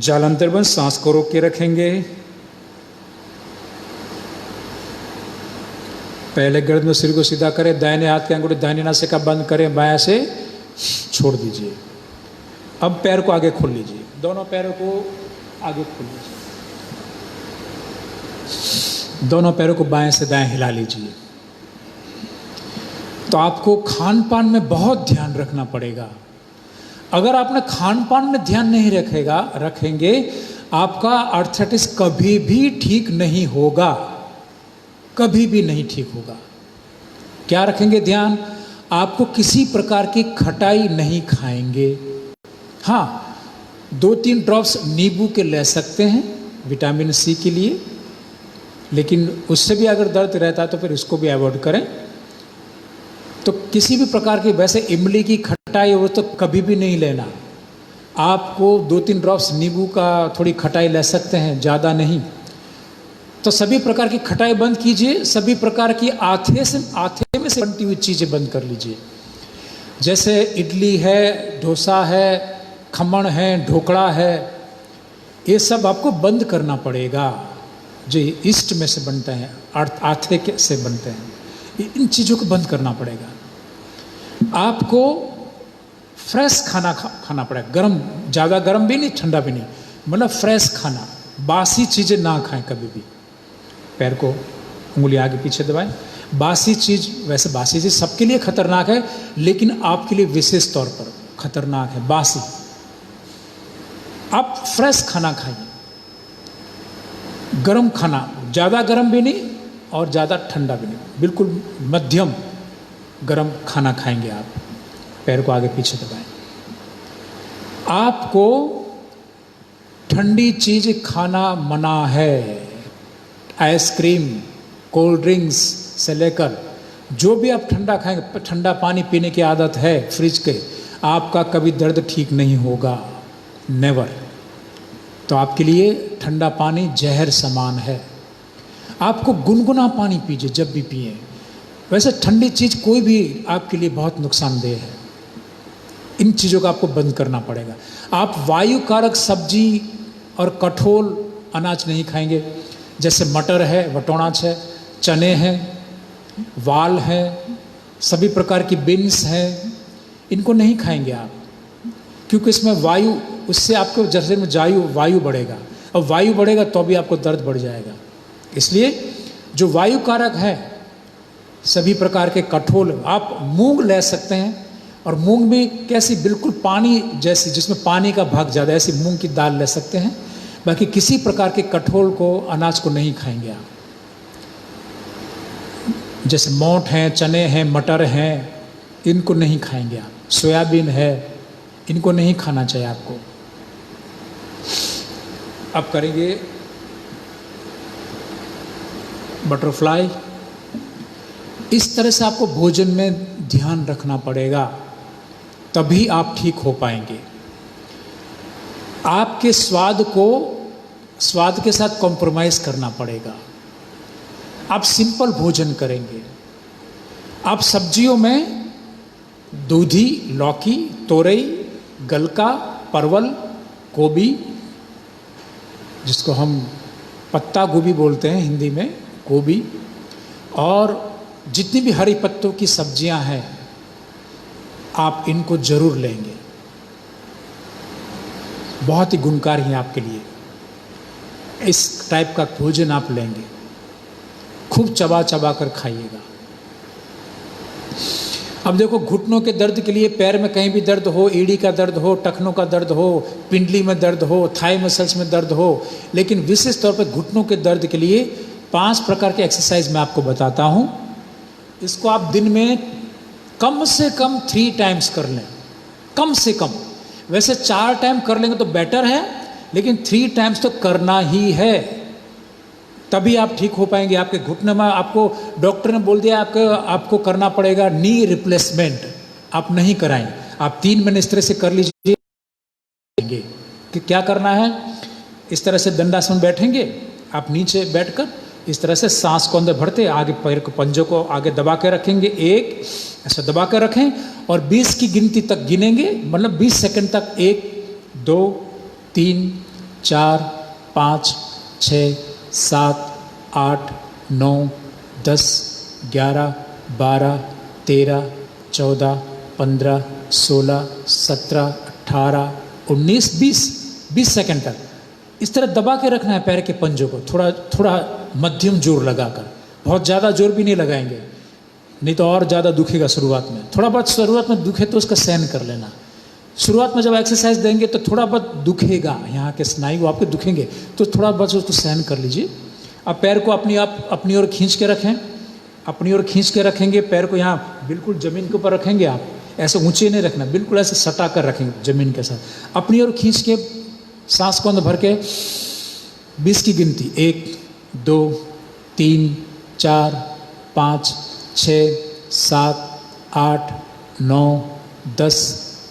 A: जालंधर में सांस को रोक के रखेंगे। पहले गर्दन में सिर को सीधा करें, दाहिने हाथ के अंगूठे दाहिने नासिका बंद करें, बाएं से छोड़ दीजिए। अब पैर को आगे खोल लीजिए, दोनों पैरों को आगे खोल लीजिए। दोनों पैरों को बाएं से दाएं हिला लीजिए। तो आपको खान पान में बहुत ध्यान रखना पड़ेगा। अगर आपने खान पान में ध्यान नहीं रखेंगे, आपका आर्थराइटिस कभी भी ठीक नहीं होगा, कभी भी नहीं ठीक होगा। क्या रखेंगे ध्यान? आपको किसी प्रकार की खटाई नहीं खाएंगे। हाँ, 2-3 ड्रॉप्स नींबू के ले सकते हैं विटामिन सी के लिए, लेकिन उससे भी अगर दर्द रहता है तो फिर इसको भी अवॉइड करें। तो किसी भी प्रकार की, वैसे इमली की खटाई वो तो कभी भी नहीं लेना। आपको 2-3 ड्रॉप्स नींबू का थोड़ी खटाई ले सकते हैं, ज़्यादा नहीं। तो सभी प्रकार की खटाई बंद कीजिए, सभी प्रकार की आथे में से बनती हुई चीज़ें बंद कर लीजिए। जैसे इडली है, डोसा है, खमण है, ढोकड़ा है, ये सब आपको बंद करना पड़ेगा। जो ईस्ट में से बनते हैं, आर्थिक से बनते हैं, इन चीज़ों को बंद करना पड़ेगा। आपको फ्रेश खाना खाना पड़ेगा, गरम, ज़्यादा गरम भी नहीं, ठंडा भी नहीं, मतलब फ्रेश खाना। बासी चीज़ें ना खाएं कभी भी। पैर को उंगली आगे पीछे दबाएं। बासी चीज़, वैसे बासी चीज़ सबके लिए खतरनाक है, लेकिन आपके लिए विशेष तौर पर खतरनाक है बासी। आप फ्रेश खाना खाइए, गरम खाना, ज़्यादा गरम भी नहीं और ज़्यादा ठंडा भी नहीं, बिल्कुल मध्यम गरम खाना खाएंगे आप। पैर को आगे पीछे दबाएं। आपको ठंडी चीज़ खाना मना है। आइसक्रीम, कोल्ड ड्रिंक्स से लेकर जो भी आप ठंडा खाएंगे, ठंडा पानी पीने की आदत है फ्रिज के, आपका कभी दर्द ठीक नहीं होगा, नेवर। तो आपके लिए ठंडा पानी जहर समान है। आपको गुनगुना पानी पीजिए जब भी पिए। वैसे ठंडी चीज़ कोई भी आपके लिए बहुत नुकसानदेह है। इन चीज़ों का आपको बंद करना पड़ेगा। आप वायु कारक सब्जी और कठोल अनाज नहीं खाएंगे, जैसे मटर है, वटोणाच है, चने हैं, वाल है, सभी प्रकार की बीन्स हैं, इनको नहीं खाएंगे आप, क्योंकि इसमें वायु, उससे आपको जैसे में वायु बढ़ेगा, और वायु बढ़ेगा तो भी आपको दर्द बढ़ जाएगा। इसलिए जो वायु कारक है, सभी प्रकार के कठोल, आप मूंग ले सकते हैं, और मूंग में कैसी, बिल्कुल पानी जैसी, जिसमें पानी का भाग ज़्यादा, ऐसी मूंग की दाल ले सकते हैं। बाकी किसी प्रकार के कठोल को, अनाज को नहीं खाएंगे आप। जैसे मोठ हैं, चने हैं, मटर हैं, इनको नहीं खाएंगे आप। सोयाबीन है, इनको नहीं खाना चाहिए आपको। अब करेंगे बटरफ्लाई। इस तरह से आपको भोजन में ध्यान रखना पड़ेगा, तभी आप ठीक हो पाएंगे। आपके स्वाद के साथ कॉम्प्रोमाइज़ करना पड़ेगा। आप सिंपल भोजन करेंगे। आप सब्जियों में दूधी, लौकी, तोरई, गलका, परवल, गोभी, जिसको हम पत्ता गोभी बोलते हैं हिंदी में, गोभी, और जितनी भी हरी पत्तों की सब्जियां हैं, आप इनको जरूर लेंगे। बहुत ही गुणकारी हैं आपके लिए। इस टाइप का भोजन आप लेंगे, खूब चबा चबा कर खाइएगा। अब देखो, घुटनों के दर्द के लिए, पैर में कहीं भी दर्द हो, एड़ी का दर्द हो, टखनों का दर्द हो, पिंडली में दर्द हो, थाई मसल्स में दर्द हो, लेकिन विशेष तौर पर घुटनों के दर्द के लिए 5 प्रकार के एक्सरसाइज मैं आपको बताता हूं। इसको आप दिन में कम से कम 3 टाइम्स कर लें, कम से कम। वैसे 4 टाइम कर लेंगे तो बेटर है, लेकिन 3 टाइम्स तो करना ही है, तभी आप ठीक हो पाएंगे। आपके घुटने में, आपको डॉक्टर ने बोल दिया आपको करना पड़ेगा नी रिप्लेसमेंट, आप नहीं कराएं। आप 3 महीने इस तरह से कर लीजिए कि क्या करना है। इस तरह से दंडासन बैठेंगे आप, नीचे बैठकर इस तरह से सांस को अंदर भरते, आगे पैर को, पंजों को आगे दबा के रखेंगे, एक ऐसा दबा कर रखें, और 20 की गिनती तक गिनेंगे, मतलब 20 सेकंड तक। 1 2 3 4 5 6 7 8 9 10 11 12 13 14 15 16 17 18 19 20 सेकंड तक इस तरह दबा के रखना है पैर के पंजों को, थोड़ा थोड़ा मध्यम जोर लगाकर। बहुत ज़्यादा जोर भी नहीं लगाएंगे, नहीं तो और ज़्यादा दुखेगा शुरुआत में। थोड़ा बहुत शुरुआत में दुखे तो उसका सहन कर लेना। शुरुआत में जब एक्सरसाइज देंगे तो थोड़ा बहुत दुखेगा, यहाँ के स्नायु आपके दुखेंगे, तो थोड़ा बहुत उसको सहन कर लीजिए। अब पैर को अपनी ओर खींच के रखें, अपनी ओर खींच के रखेंगे। पैर को यहाँ बिल्कुल ज़मीन के ऊपर रखेंगे आप, ऐसे ऊंचे नहीं रखना, बिल्कुल ऐसे सटा कर रखेंगे ज़मीन के साथ। अपनी ओर खींच के सांस को अंदर भर के 20 की गिनती, 1 2 3 4 5 6 7 8 9 10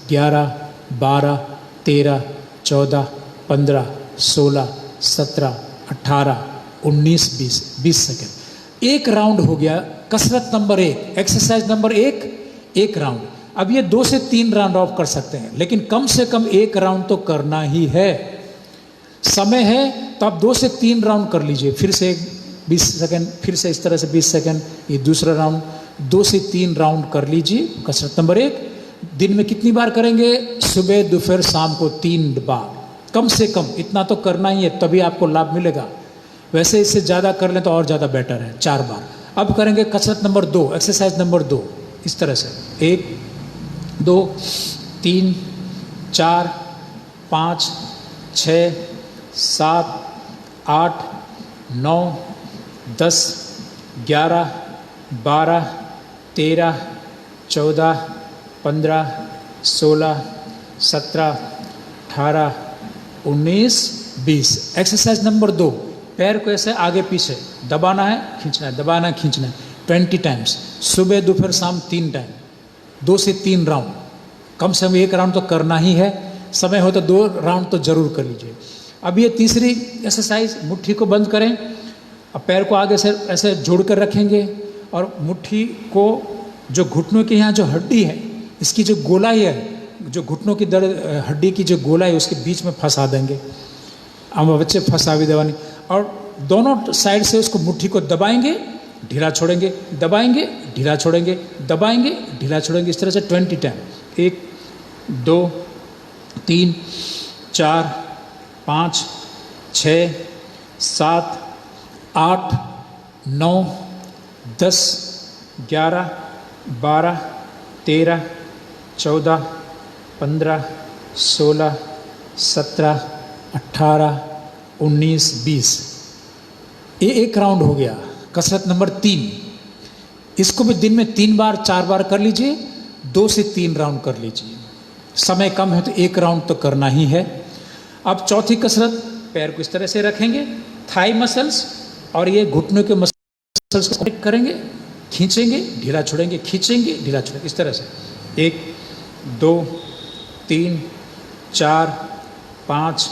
A: 11 12 13 14 15 16 17 18 19 20 सेकेंड। 1 राउंड हो गया। कसरत नंबर 1, एक्सरसाइज नंबर 1, 1 राउंड। अब ये 2 से 3 राउंड ऑफ कर सकते हैं, लेकिन कम से कम 1 राउंड तो करना ही है। समय है तो आप 2 से 3 राउंड कर लीजिए, फिर से 20 सेकंड, फिर से इस तरह से 20 सेकंड, ये दूसरा राउंड, 2 से 3 राउंड कर लीजिए। कसरत नंबर 1, दिन में कितनी बार करेंगे? सुबह, दोपहर, शाम को 3 बार, कम से कम इतना तो करना ही है, तभी आपको लाभ मिलेगा। वैसे इससे ज़्यादा कर लें तो और ज़्यादा बेटर है, 4 बार। अब करेंगे कसरत नंबर 2, एक्सरसाइज नंबर 2, इस तरह से 1 2 3 4 5 6 7 8 9 10 11 12 13 14 15 16 17 18 19 20। एक्सरसाइज नंबर 2, पैर को ऐसे आगे पीछे दबाना है, खींचना है, दबाना है, खींचना है, 20 टाइम्स, सुबह, दोपहर, शाम 3 टाइम, 2 से 3 राउंड, कम से कम 1 राउंड तो करना ही है। समय हो तो 2 राउंड तो जरूर कर लीजिए। अब ये तीसरी एक्सरसाइज, मुट्ठी को बंद करें, अब पैर को आगे से ऐसे जोड़ कर रखेंगे और मुट्ठी को जो घुटनों के यहाँ जो हड्डी है, इसकी जो गोलाई है, जो घुटनों की हड्डी की जो गोलाई है, उसके बीच में फंसा देंगे। हम बच्चे फंसा भी दबानी, और दोनों साइड से उसको मुट्ठी को दबाएंगे, ढीला छोड़ेंगे, दबाएंगे, ढीला छोड़ेंगे, दबाएंगे, ढीला छोड़ेंगे, इस तरह से 20 टाइम। 1 2 3 4 5 6 7 8 9 10 11 12 13 14 15 16 17 18 19 20। ये 1 राउंड हो गया। कसरत नंबर 3, इसको भी दिन में 3 बार 4 बार कर लीजिए, 2 से 3 राउंड कर लीजिए। समय कम है तो 1 राउंड तो करना ही है। अब चौथी कसरत, पैर को इस तरह से रखेंगे, थाई मसल्स और ये घुटनों के मसल्स को कनेक्ट करेंगे, खींचेंगे, ढीला छोड़ेंगे, खींचेंगे, ढीला छोड़ेंगे, इस तरह से 1 2 3 4 5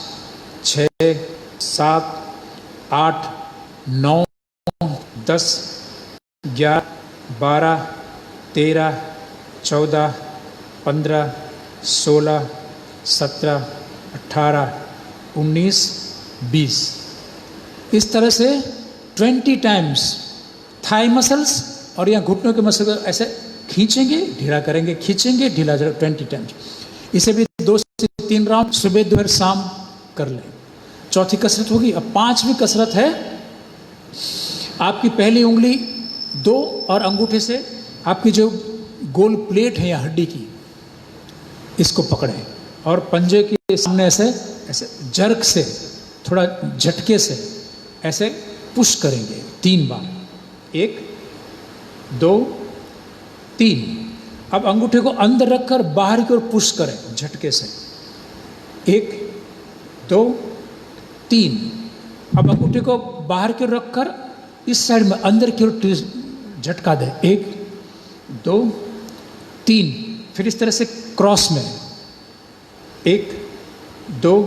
A: 6 7 8 9 10 11 12 13 14 15 16 17 18 19 20। इस तरह से 20 टाइम्स थाई मसल्स और यहाँ घुटनों के मसल को ऐसे खींचेंगे, ढीला करेंगे, खींचेंगे, ढीला, 20 टाइम्स। इसे भी 2 से 3 राउंड सुबह, दोपहर, शाम कर लें। चौथी कसरत होगी। अब 5वीं कसरत है, आपकी पहली उंगली 2 और अंगूठे से आपकी जो गोल प्लेट है या हड्डी की, इसको पकड़ें और पंजे के सामने ऐसे ऐसे जर्क से, थोड़ा झटके से ऐसे पुश करेंगे 3 बार। 1 2 3। अब अंगूठे को अंदर रखकर बाहर की ओर पुश करें झटके से। 1 2 3। अब अंगूठे को बाहर की ओर रखकर इस साइड में अंदर की ओर झटका दें। 1 2 3। फिर इस तरह से क्रॉस में 1 2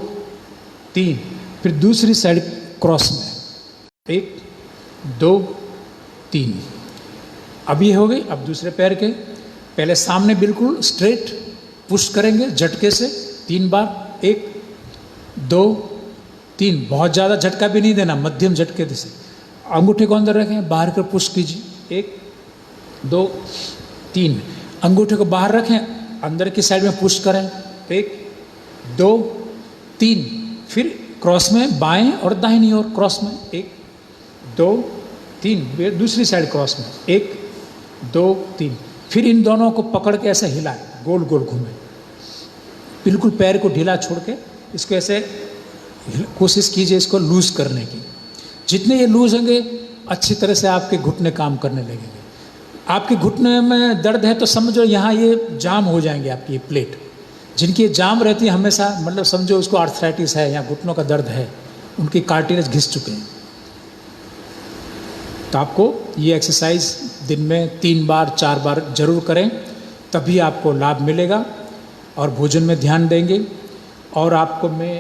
A: 3। फिर दूसरी साइड क्रॉस में 1 2 3। अब ये हो गई। अब दूसरे पैर के पहले सामने बिल्कुल स्ट्रेट पुश करेंगे झटके से 3 बार। 1 2 3। बहुत ज़्यादा झटका भी नहीं देना, मध्यम झटके से। अंगूठे को अंदर रखें, बाहर कर पुश कीजिए। 1 2 3। अंगूठे को बाहर रखें, अंदर की साइड में पुश करें। 1 2 3। फिर क्रॉस में बाएं और दाहिनी ओर क्रॉस में 1 2 3। दूसरी साइड क्रॉस में 1 2 3। फिर इन दोनों को पकड़ के ऐसे हिलाएं, गोल गोल घूमें। बिल्कुल पैर को ढीला छोड़ के इसको ऐसे कोशिश कीजिए इसको लूज करने की। जितने ये लूज होंगे अच्छी तरह से आपके घुटने काम करने लगेंगे। आपके घुटने में दर्द है तो समझो यहाँ ये जाम हो जाएंगे आपकी ये प्लेट। जिनकी ये जाम रहती है हमेशा, मतलब समझो उसको आर्थराइटिस है या घुटनों का दर्द है, उनकी कार्टिलेज घिस चुके हैं। तो आपको ये एक्सरसाइज दिन में 3 बार 4 बार जरूर करें, तभी आपको लाभ मिलेगा। और भोजन में ध्यान देंगे। और आपको मैं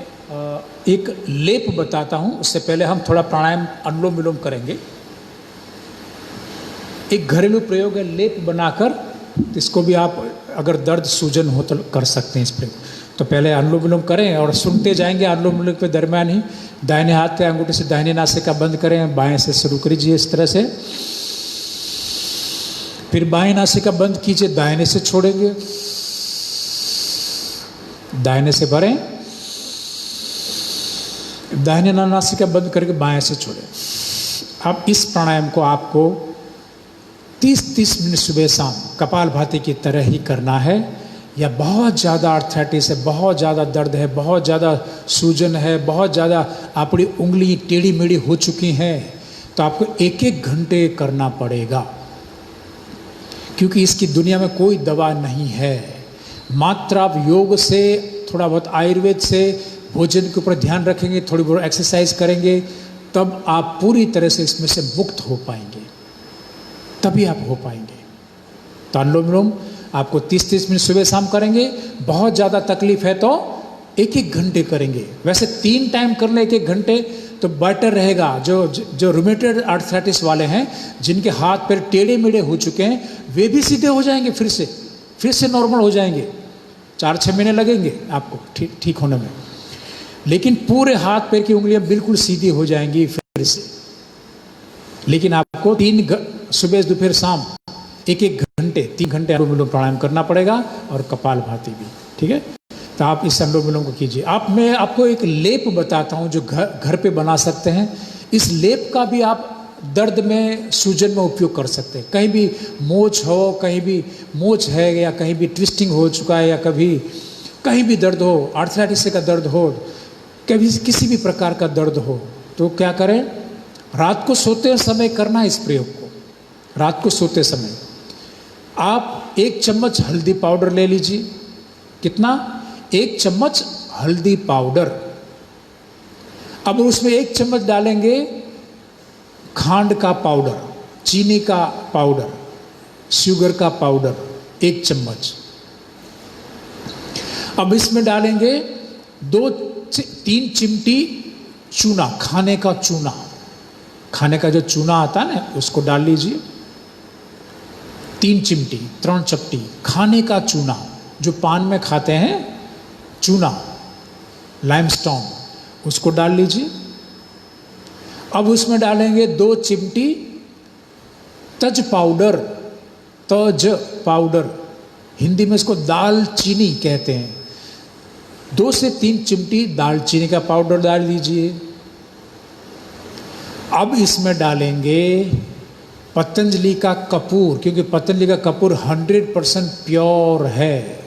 A: एक लेप बताता हूँ, उससे पहले हम थोड़ा प्राणायाम अनुलोम विलोम करेंगे। एक घरेलू प्रयोग है लेप बनाकर, इसको भी आप अगर दर्द सूजन हो तो कर सकते हैं इस प्रयोग। तो पहले अनुलोम विलोम करें और सुनते जाएंगे। अनुलोम विलोम के दरमियान ही दाहिने हाथ के अंगूठे से दाहिने नासिका बंद करें, बाएं से शुरू करिए इस तरह से। फिर बाएं नासिका बंद कीजिए, दाहिने से छोड़ेंगे, दाहिने से भरें, दाहिने नासिका बंद करके बाएं से छोड़ें। अब इस प्राणायाम को आपको 30-30 मिनट सुबह शाम कपालभाति की तरह ही करना है। या बहुत ज़्यादा आर्थराइटिस है, बहुत ज़्यादा दर्द है, बहुत ज़्यादा सूजन है, बहुत ज़्यादा आपकी उंगली टेढ़ी मेढ़ी हो चुकी हैं, तो आपको 1-1 घंटे करना पड़ेगा, क्योंकि इसकी दुनिया में कोई दवा नहीं है। मात्र आप योग से, थोड़ा बहुत आयुर्वेद से, भोजन के ऊपर ध्यान रखेंगे, थोड़ी बहुत एक्सरसाइज करेंगे, तब आप पूरी तरह से इसमें से मुक्त हो पाएंगे, तभी आप हो पाएंगे। तो अनुलोम विलोम आपको 30-30 मिनट सुबह शाम करेंगे। बहुत ज़्यादा तकलीफ है तो 1-1 घंटे करेंगे। वैसे 3 टाइम कर ले 1-1 घंटे तो बेटर रहेगा। जो रूमेटॉइड आर्थराइटिस वाले हैं, जिनके हाथ पैर टेढ़े मेढ़े हो चुके हैं, वे भी सीधे हो जाएंगे, फिर से नॉर्मल हो जाएंगे। 4-6 महीने लगेंगे आपको ठीक होने में, लेकिन पूरे हाथ पैर की उंगलियां बिल्कुल सीधी हो जाएंगी फिर से। लेकिन आपको 3 सुबह दोपहर शाम 1-1 घंटे 3 घंटे अनुलोम विलोम प्राणायाम करना पड़ेगा, और कपालभाति भी। ठीक है, तो आप इस अनुलोम विलोम को कीजिए। मैं आपको एक लेप बताता हूँ जो घर पे बना सकते हैं। इस लेप का भी आप दर्द में, सूजन में उपयोग कर सकते हैं। कहीं भी मोच हो, कहीं भी मोच है, या कहीं भी ट्विस्टिंग हो चुका है, या कहीं भी दर्द हो, आर्थराइटिस का दर्द हो, कभी किसी भी प्रकार का दर्द हो, तो क्या करें, रात को सोते समय करना इस प्रयोग को। रात को सोते समय आप 1 चम्मच हल्दी पाउडर ले लीजिए। कितना? 1 चम्मच हल्दी पाउडर। अब उसमें 1 चम्मच डालेंगे खांड का पाउडर, चीनी का पाउडर, शुगर का पाउडर 1 चम्मच। अब इसमें डालेंगे 2-3 चिमटी चूना, खाने का चूना, खाने का जो चूना आता है ना, उसको डाल लीजिए। 3 चिमटी, 3 चपटी खाने का चूना, जो पान में खाते हैं चूना, लाइमस्टोन, उसको डाल लीजिए। अब उसमें डालेंगे 2 चिमटी तज पाउडर। तज पाउडर, हिंदी में इसको दालचीनी कहते हैं। 2 से 3 चिमटी दालचीनी का पाउडर डाल दीजिए। अब इसमें डालेंगे पतंजलि का कपूर, क्योंकि पतंजलि का कपूर 100% प्योर है,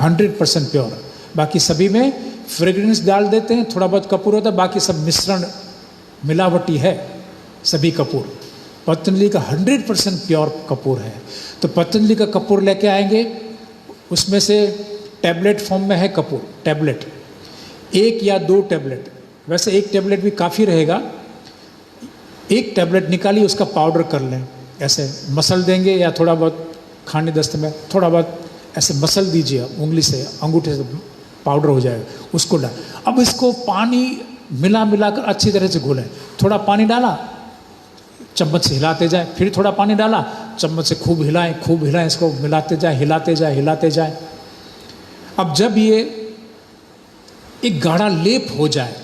A: 100% प्योर। बाकी सभी में फ्रेग्रेंस डाल देते हैं, थोड़ा बहुत कपूर होता है, बाकी सब मिश्रण मिलावटी है सभी कपूर। पतंजलि का 100% प्योर कपूर है। तो पतंजलि का कपूर लेके आएंगे, उसमें से टैबलेट फॉर्म में है कपूर, टैबलेट 1 या 2 टैबलेट, वैसे 1 टैबलेट भी काफ़ी रहेगा। 1 टैबलेट निकालिए, उसका पाउडर कर लें, ऐसे मसल देंगे, या थोड़ा बहुत खाने दस्ते में थोड़ा बहुत ऐसे मसल दीजिए उंगली से, अंगूठे से, पाउडर हो जाएगा, उसको डाल। अब इसको पानी मिलाकर अच्छी तरह से घोलें। थोड़ा पानी डाला, चम्मच से हिलाते जाए, फिर थोड़ा पानी डाला, चम्मच से खूब हिलाएं, इसको मिलाते जाए, हिलाते जाए। अब जब ये एक गाढ़ा लेप हो जाए,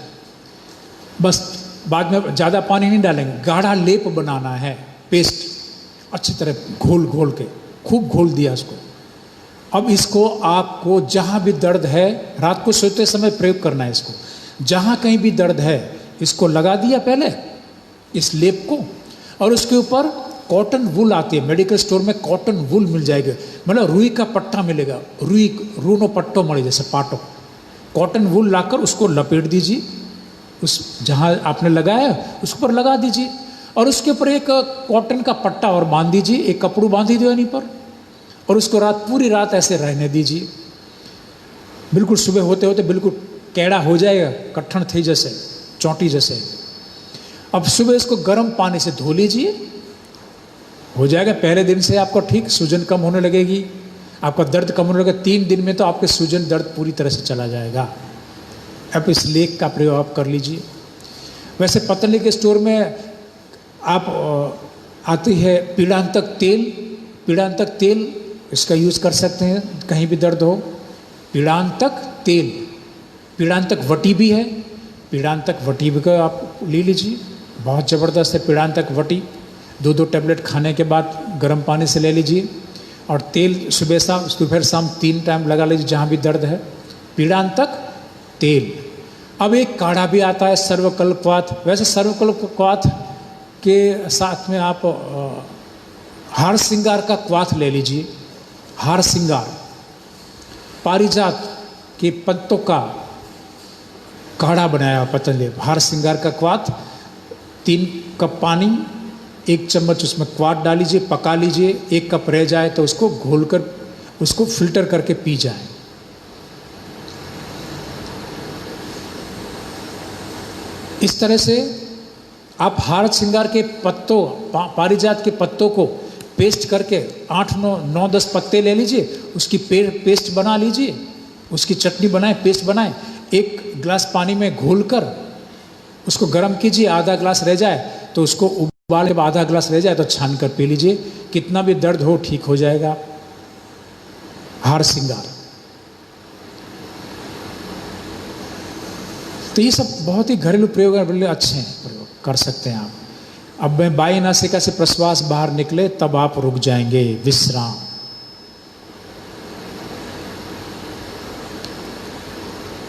A: बस बाद में ज़्यादा पानी नहीं डालेंगे, गाढ़ा लेप बनाना है, पेस्ट अच्छी तरह घोल के खूब घोल दिया इसको। अब इसको आपको जहाँ भी दर्द है, रात को सोते समय प्रयोग करना है इसको। जहाँ कहीं भी दर्द है, इसको लगा दिया पहले इस लेप को, और उसके ऊपर कॉटन वूल आती है, मेडिकल स्टोर में कॉटन वूल मिल जाएगा, मतलब रुई का पट्टा मिलेगा, रूनो पट्टो मरे जैसे पाटो, कॉटन वूल लाकर उसको लपेट दीजिए, उस जहाँ आपने लगाया उस पर लगा दीजिए, और उसके ऊपर एक कॉटन का पट्टा और बांध दीजिए, एक कपड़ू बांध दीजिए वहीं पर, और उसको पूरी रात ऐसे रहने दीजिए। बिल्कुल सुबह होते होते बिल्कुल कैड़ा हो जाएगा, कट्ठन थी जैसे, चौंटी जैसे। अब सुबह इसको गर्म पानी से धो लीजिए, हो जाएगा। पहले दिन से आपको ठीक सूजन कम होने लगेगी, आपका दर्द कम होने लगेगा। 3 दिन में तो आपके सूजन दर्द पूरी तरह से चला जाएगा। अब इस लेप का प्रयोग आप कर लीजिए। वैसे पतंजलि के स्टोर में आप आती है पीड़ांतक तेल इसका यूज़ कर सकते हैं कहीं भी दर्द हो। पीड़ांतक तेल, पीड़ांतक वटी भी है, पीड़ांतक वटी भी का आप ले लीजिए, बहुत ज़बरदस्त है पीड़ांतक वटी। 2-2 टैबलेट खाने के बाद गर्म पानी से ले लीजिए और तेल सुबह शाम, दोपहर शाम 3 टाइम लगा लीजिए जहाँ भी दर्द है। पीड़ांतक तेल। अब एक काढ़ा भी आता है सर्वकल्पवात। वैसे सर्वकल्पवात के साथ में आप हार श्रृंगार का क्वाथ ले लीजिए। हार श्रृंगार, पारिजात के पत्तों का काढ़ा बनाया पतंजलि। हार श्रृंगार का क्वाथ, 3 कप पानी, 1 चम्मच उसमें क्वाथ डालीजिए, पका लीजिए। 1 कप रह जाए तो उसको घोलकर उसको फिल्टर करके पी जाए। इस तरह से आप हार श्रृंगार के पत्तों, पारिजात के पत्तों को पेस्ट करके 8-9-10 पत्ते ले लीजिए, उसकी पेस्ट बना लीजिए, उसकी चटनी बनाए, पेस्ट बनाए। 1 गिलास पानी में घोलकर उसको गर्म कीजिए, आधा गिलास रह जाए तो उसको उबाल के आधा गिलास रह जाए तो छान कर पी लीजिए। कितना भी दर्द हो ठीक हो जाएगा। हार श्रृंगार। तो ये सब बहुत ही घरेलू प्रयोग अच्छे हैं, प्रयोग कर सकते हैं आप। अब मैं बाई नासिका से प्रश्वास बाहर निकले तब आप रुक जाएंगे, विश्राम।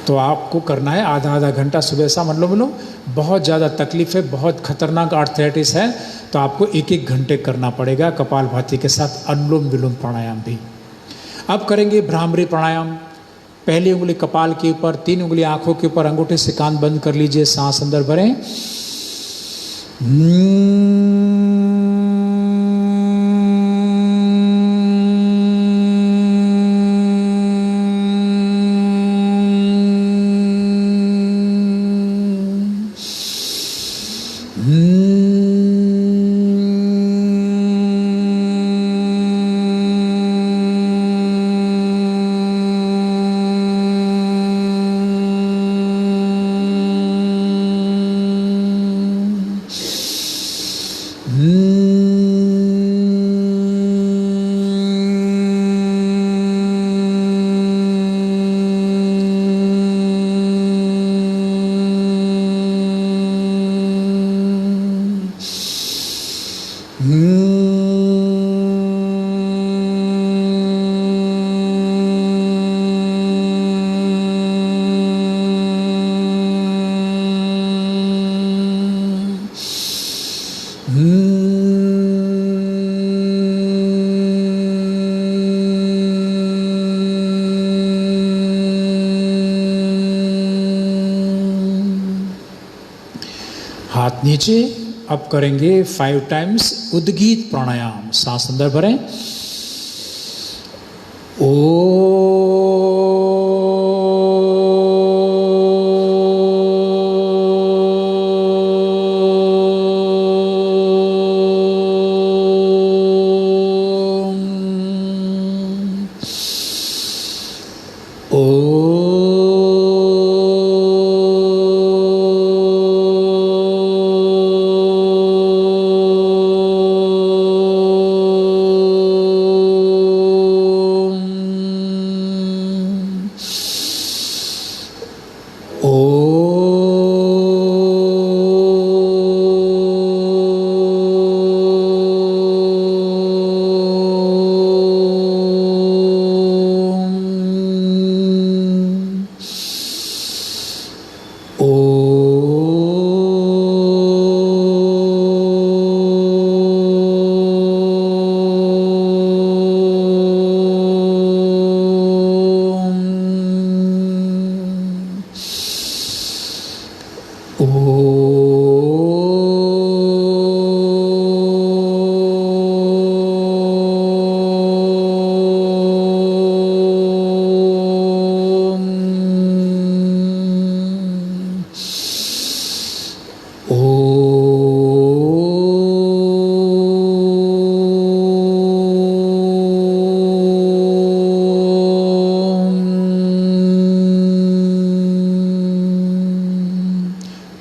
A: तो आपको करना है आधा घंटा सुबह शाम। अनुलोम बहुत ज़्यादा तकलीफ है, बहुत खतरनाक आर्थराइटिस है, तो आपको 1-1 घंटे करना पड़ेगा कपालभाति के साथ अनुलोम विलोम प्राणायाम भी। अब करेंगे भ्रामरी प्राणायाम। पहली उंगली कपाल के ऊपर, 3 उंगली आंखों के ऊपर, अंगूठे से कान बंद कर लीजिए, सांस अंदर भरें। हाथ नीचे। अब करेंगे 5 टाइम्स उद्गीत प्राणायाम। सांस अंदर भरें।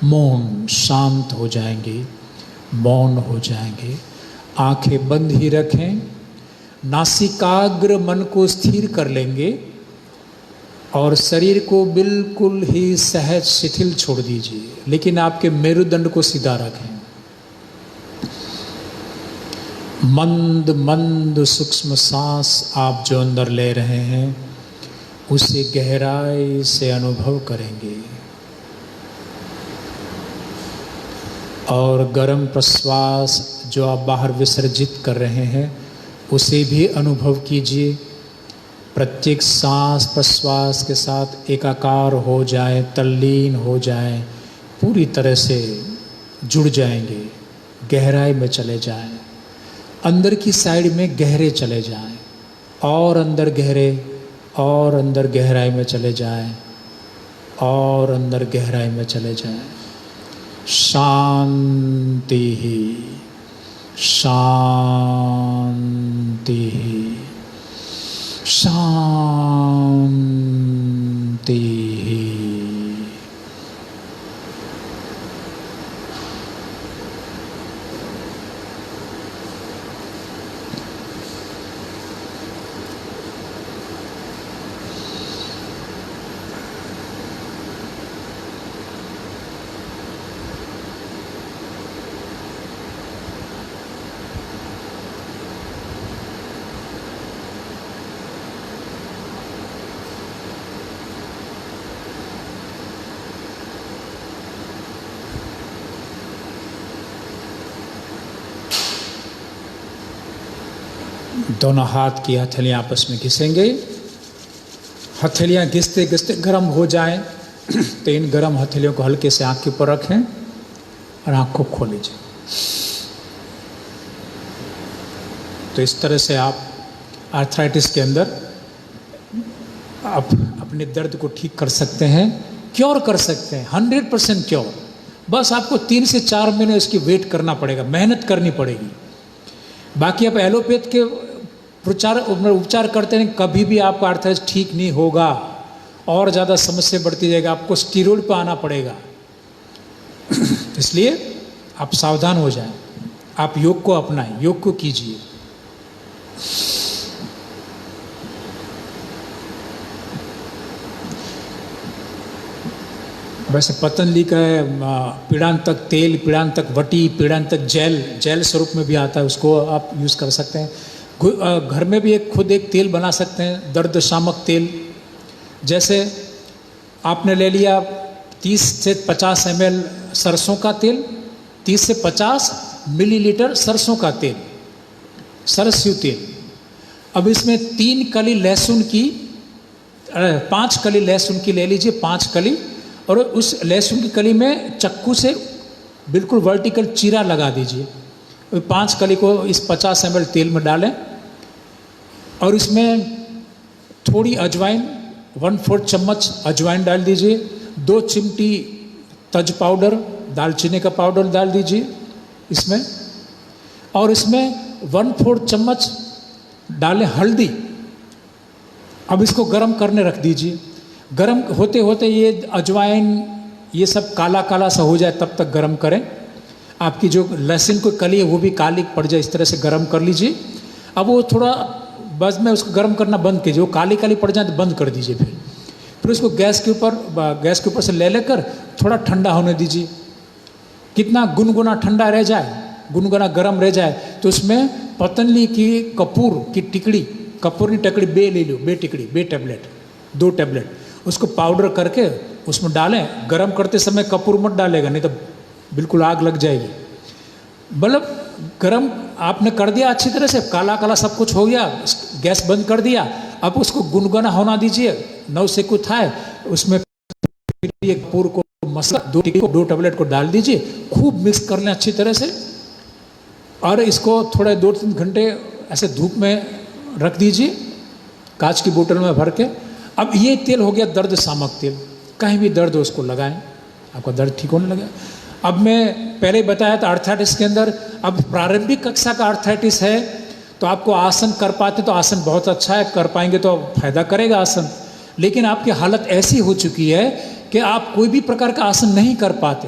A: मौन, शांत हो जाएंगे, मौन हो जाएंगे। आंखें बंद ही रखें। नासिकाग्र मन को स्थिर कर लेंगे और शरीर को बिल्कुल ही सहज शिथिल छोड़ दीजिए, लेकिन आपके मेरुदंड को सीधा रखें। मंद मंद सूक्ष्म सांस आप जो अंदर ले रहे हैं उसे गहराई से अनुभव करेंगे और गर्म प्रश्वास जो आप बाहर विसर्जित कर रहे हैं उसे भी अनुभव कीजिए। प्रत्येक सांस प्रश्वास के साथ एकाकार हो जाए, तल्लीन हो जाए, पूरी तरह से जुड़ जाएंगे, गहराई में चले जाएं, अंदर की साइड में गहरे चले जाएं और अंदर गहरे और अंदर गहराई में चले जाएं और अंदर गहराई में चले जाएं। शांति ही शांति ही शांति ही। दोनों हाथ की हथेलियां आपस में घिसेंगे। हथेलियां घिसते घिसते गर्म हो जाएं तो इन गर्म हथेलियों को हल्के से आंख के ऊपर रखें और आंख को खोल लीजिए। तो इस तरह से आप आर्थराइटिस के अंदर आप अपने दर्द को ठीक कर सकते हैं, क्योर कर सकते हैं, 100% क्योर। बस आपको 3 से 4 महीने इसकी वेट करना पड़ेगा, मेहनत करनी पड़ेगी। बाकी आप एलोपैथ के उपचार करते हैं, कभी भी आपका आर्थराइटिस ठीक नहीं होगा और ज़्यादा समस्या बढ़ती जाएगी, आपको स्टीरॉयड पर आना पड़ेगा। इसलिए आप सावधान हो जाएं, आप योग को अपनाएं, योग को कीजिए। वैसे पतंजलि का पीड़ांतक तेल, पीड़ांतक वटी, पीड़ांतक जेल स्वरूप में भी आता है, उसको आप यूज़ कर सकते हैं। घर में भी खुद एक तेल बना सकते हैं, दर्द शामक तेल। जैसे आपने ले लिया 30 से 50 ml सरसों का तेल, 30 से 50 मिलीलीटर सरसों का तेल, सरस्यू तेल। अब इसमें 3 कली लहसुन की 5 कली लहसुन की ले लीजिए, 5 कली, और उस लहसुन की कली में चक्कू से बिल्कुल वर्टिकल चीरा लगा दीजिए। 5 कली को इस 50 ml तेल में डालें और इसमें थोड़ी अजवाइन, 1/4 चम्मच अजवाइन डाल दीजिए, 2 चिमटी तज पाउडर, दालचीनी का पाउडर डाल दीजिए इसमें, और इसमें 1/4 चम्मच डालें हल्दी। अब इसको गर्म करने रख दीजिए। गर्म होते होते ये अजवाइन ये सब काला काला सा हो जाए तब तक गर्म करें। आपकी जो लहसुन की कली है वो भी काली पड़ जाए, इस तरह से गर्म कर लीजिए। अब वो थोड़ा बस में उसको गर्म करना बंद कीजिए, वो काली काली पड़ जाए तो बंद कर दीजिए। फिर उसको गैस के ऊपर से ले लेकर थोड़ा ठंडा होने दीजिए। कितना गुनगुना ठंडा रह जाए, गुनगुना गर्म रह जाए तो उसमें पतंजलि की कपूर की टिकड़ी, कपूर की टिकड़ी बे ले लो, बे टैबलेट, 2 टैबलेट, उसको पाउडर करके उसमें डालें। गरम करते समय कपूर मत डालेगा, नहीं तो बिल्कुल आग लग जाएगी। मतलब गरम आपने कर दिया अच्छी तरह से, काला काला सब कुछ हो गया, गैस बंद कर दिया। अब उसको गुनगुना होना दीजिए, 9 से कुछ है उसमें ये कपूर को मसला 2 टैबलेट को डाल दीजिए, खूब मिक्स कर लें अच्छी तरह से, और इसको थोड़े 2-3 घंटे ऐसे धूप में रख दीजिए कांच की बोतल में भर के। अब ये तेल हो गया दर्द शामक तेल, कहीं भी दर्द हो उसको लगाएं, आपका दर्द ठीक होने लगे। अब मैं पहले ही बताया था आर्थराइटिस के अंदर, अब प्रारंभिक कक्षा का आर्थराइटिस है तो आपको आसन कर पाते तो आसन बहुत अच्छा है, कर पाएंगे तो फायदा करेगा आसन। लेकिन आपकी हालत ऐसी हो चुकी है कि आप कोई भी प्रकार का आसन नहीं कर पाते,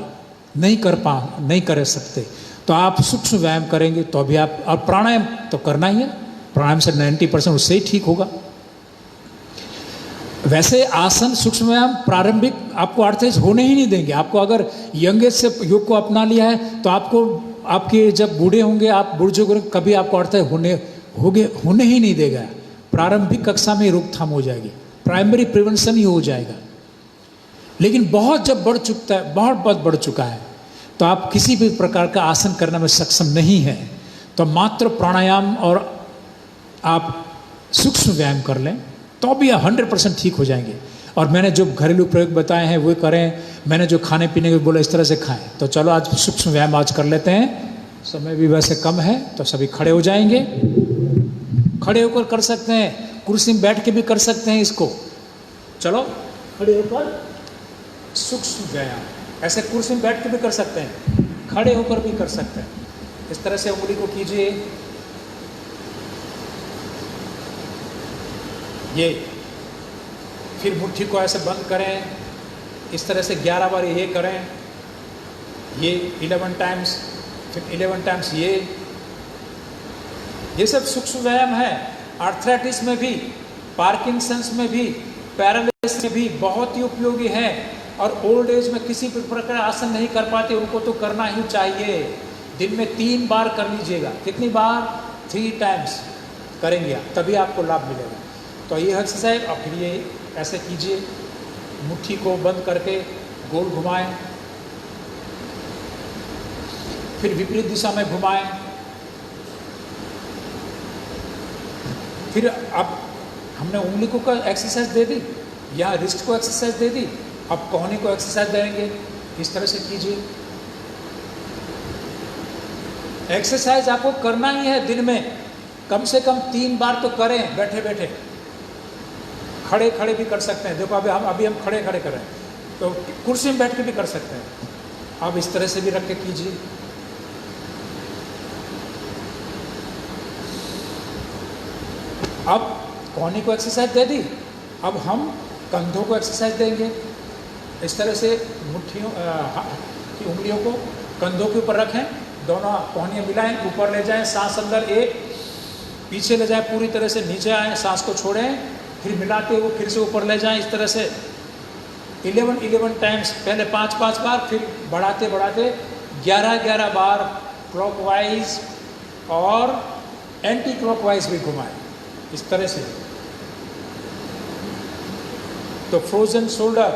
A: नहीं कर सकते, तो आप सूक्ष्म व्यायाम करेंगे तो भी आप, और प्राणायाम तो करना ही है, प्राणायाम से 90% उससे ही ठीक होगा। वैसे आसन सूक्ष्म व्यायाम प्रारंभिक आपको अर्थात होने ही नहीं देंगे। आपको अगर यंग एज से योग को अपना लिया है तो आपको आपके जब बूढ़े होंगे, आप बुजुर्ग होंगे, कभी आपको अर्थात होने ही नहीं देगा। प्रारंभिक कक्षा में रोकथाम हो जाएगी, प्राइमरी प्रिवेंशन ही हो जाएगा। लेकिन बहुत जब बढ़ चुका है, बहुत बढ़ चुका है, तो आप किसी भी प्रकार का आसन करने में सक्षम नहीं है, तो मात्र प्राणायाम और आप सूक्ष्म व्यायाम कर लें तो भी 100% ठीक हो जाएंगे। और मैंने जो घरेलू प्रयोग बताए हैं वो करें, मैंने जो खाने पीने को बोला इस तरह से खाएं। तो चलो आज सूक्ष्म व्यायाम आज कर लेते हैं, समय भी वैसे कम है, तो सभी खड़े हो जाएंगे। खड़े होकर कर सकते हैं, कुर्सी में बैठ के भी कर सकते हैं इसको। चलो खड़े होकर सूक्ष्म व्यायाम, ऐसे कुर्सी में बैठ के भी कर सकते हैं, खड़े होकर भी कर सकते हैं। इस तरह से उंगली को कीजिए, ये फिर मुट्ठी को ऐसे बंद करें, इस तरह से 11 बार ये करें, ये 11 टाइम्स, फिर 11 टाइम्स ये सब सूक्ष्म व्यायाम है। आर्थराइटिस में भी, पार्किंसंस में भी, पैरालिसिस में भी बहुत ही उपयोगी है। और ओल्ड एज में किसी भी प्रकार आसन नहीं कर पाते उनको तो करना ही चाहिए। दिन में 3 बार कर लीजिएगा। कितनी बार? 3 टाइम्स करेंगे आप, तभी आपको लाभ मिलेगा। तो ये एक्सरसाइज, और फिर ये ऐसे कीजिए, मुट्ठी को बंद करके गोल घुमाएं, फिर विपरीत दिशा में घुमाएं, फिर अब हमने उंगली को एक्सरसाइज दे दी, यहाँ रिस्ट को एक्सरसाइज दे दी, अब कोहनी को एक्सरसाइज देंगे। इस तरह से कीजिए। एक्सरसाइज आपको करना ही है दिन में कम से कम 3 बार तो करें बैठे बैठे। खड़े खड़े भी कर सकते हैं। देखो अभी हम खड़े खड़े कर रहे हैं, तो कुर्सी में बैठ के भी कर सकते हैं। अब इस तरह से भी रख के कीजिए। अब कोहनी को एक्सरसाइज दे दी, अब हम कंधों को एक्सरसाइज देंगे। इस तरह से मुट्ठियों की उंगलियों को कंधों के ऊपर रखें, दोनों कोहनियाँ मिलाएं, ऊपर ले जाएं, सांस अंदर, एक पीछे ले जाएं, पूरी तरह से नीचे आएँ, सांस को छोड़ें, फिर मिलाते हुए फिर से ऊपर ले जाएं। इस तरह से 11 टाइम्स, पहले 5 बार, फिर बढ़ाते बढ़ाते 11 बार क्लॉकवाइज और एंटी क्लॉकवाइज भी घुमाएं। इस तरह से तो frozen shoulder,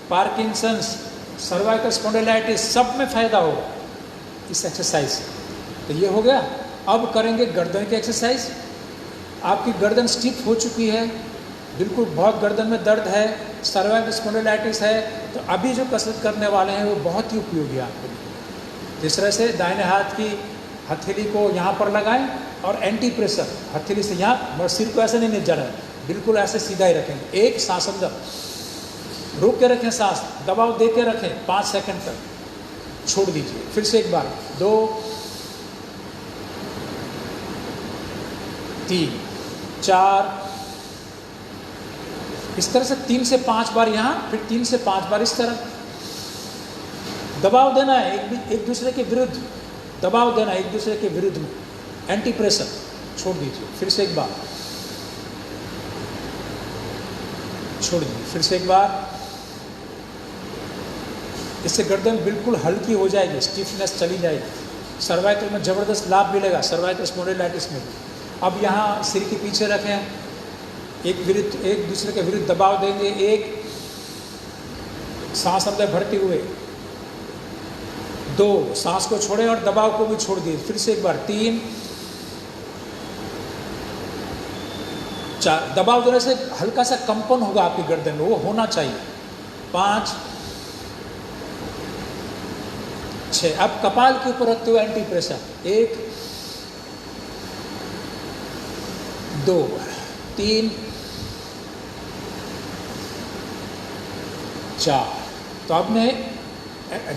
A: Parkinson's, cervical spondylitis सब में फायदा होगा इस एक्सरसाइज से। तो ये हो गया। अब करेंगे गर्दन की एक्सरसाइज। आपकी गर्दन स्टिफ हो चुकी है, बिल्कुल बहुत गर्दन में दर्द है, सर्वाइकल स्पॉन्डिलाइटिस है, तो अभी जो कसरत करने वाले हैं वो बहुत ही उपयोगी है आपके लिए। जिस तरह से दाहिने हाथ की हथेली को यहाँ पर लगाएं और एंटी प्रेशर हथेली से यहाँ, सिर को ऐसे नहीं जाना है, बिल्कुल ऐसे सीधा ही रखेंगे। एक सांस अंदर, रोक के रखें सांस, दबाव दे के रखें 5 सेकंड तक, छोड़ दीजिए। फिर से एक बार, 2, 3, 4, इस तरह से 3 से 5 बार यहाँ, फिर 3 से 5 बार इस तरह। दबाव देना है एक दूसरे के विरुद्ध, दबाव देना एक दूसरे के विरुद्ध में, एंटी प्रेशर, छोड़ दीजिए। फिर से एक बार, छोड़ दीजिए। फिर से एक बार। इससे गर्दन बिल्कुल हल्की हो जाएगी, स्टिफनेस चली जाएगी, सर्वाइकल में ज़बरदस्त लाभ मिलेगा, सर्वाइकल स्पॉन्डिलाइटिस में भी। अब यहाँ सिर के पीछे रखें, एक दूसरे के विरुद्ध दबाव देंगे। एक सांस अंदर भरते हुए, 2 सांस को छोड़ें और दबाव को भी छोड़ दिए। फिर से एक बार, 3, 4, दबाव देने से हल्का सा कंपन होगा आपकी गर्दन में, वो होना चाहिए। 5, 6। अब कपाल के ऊपर रखते हुए एंटी प्रेशर, 1, 2, 3, 4। तो आपने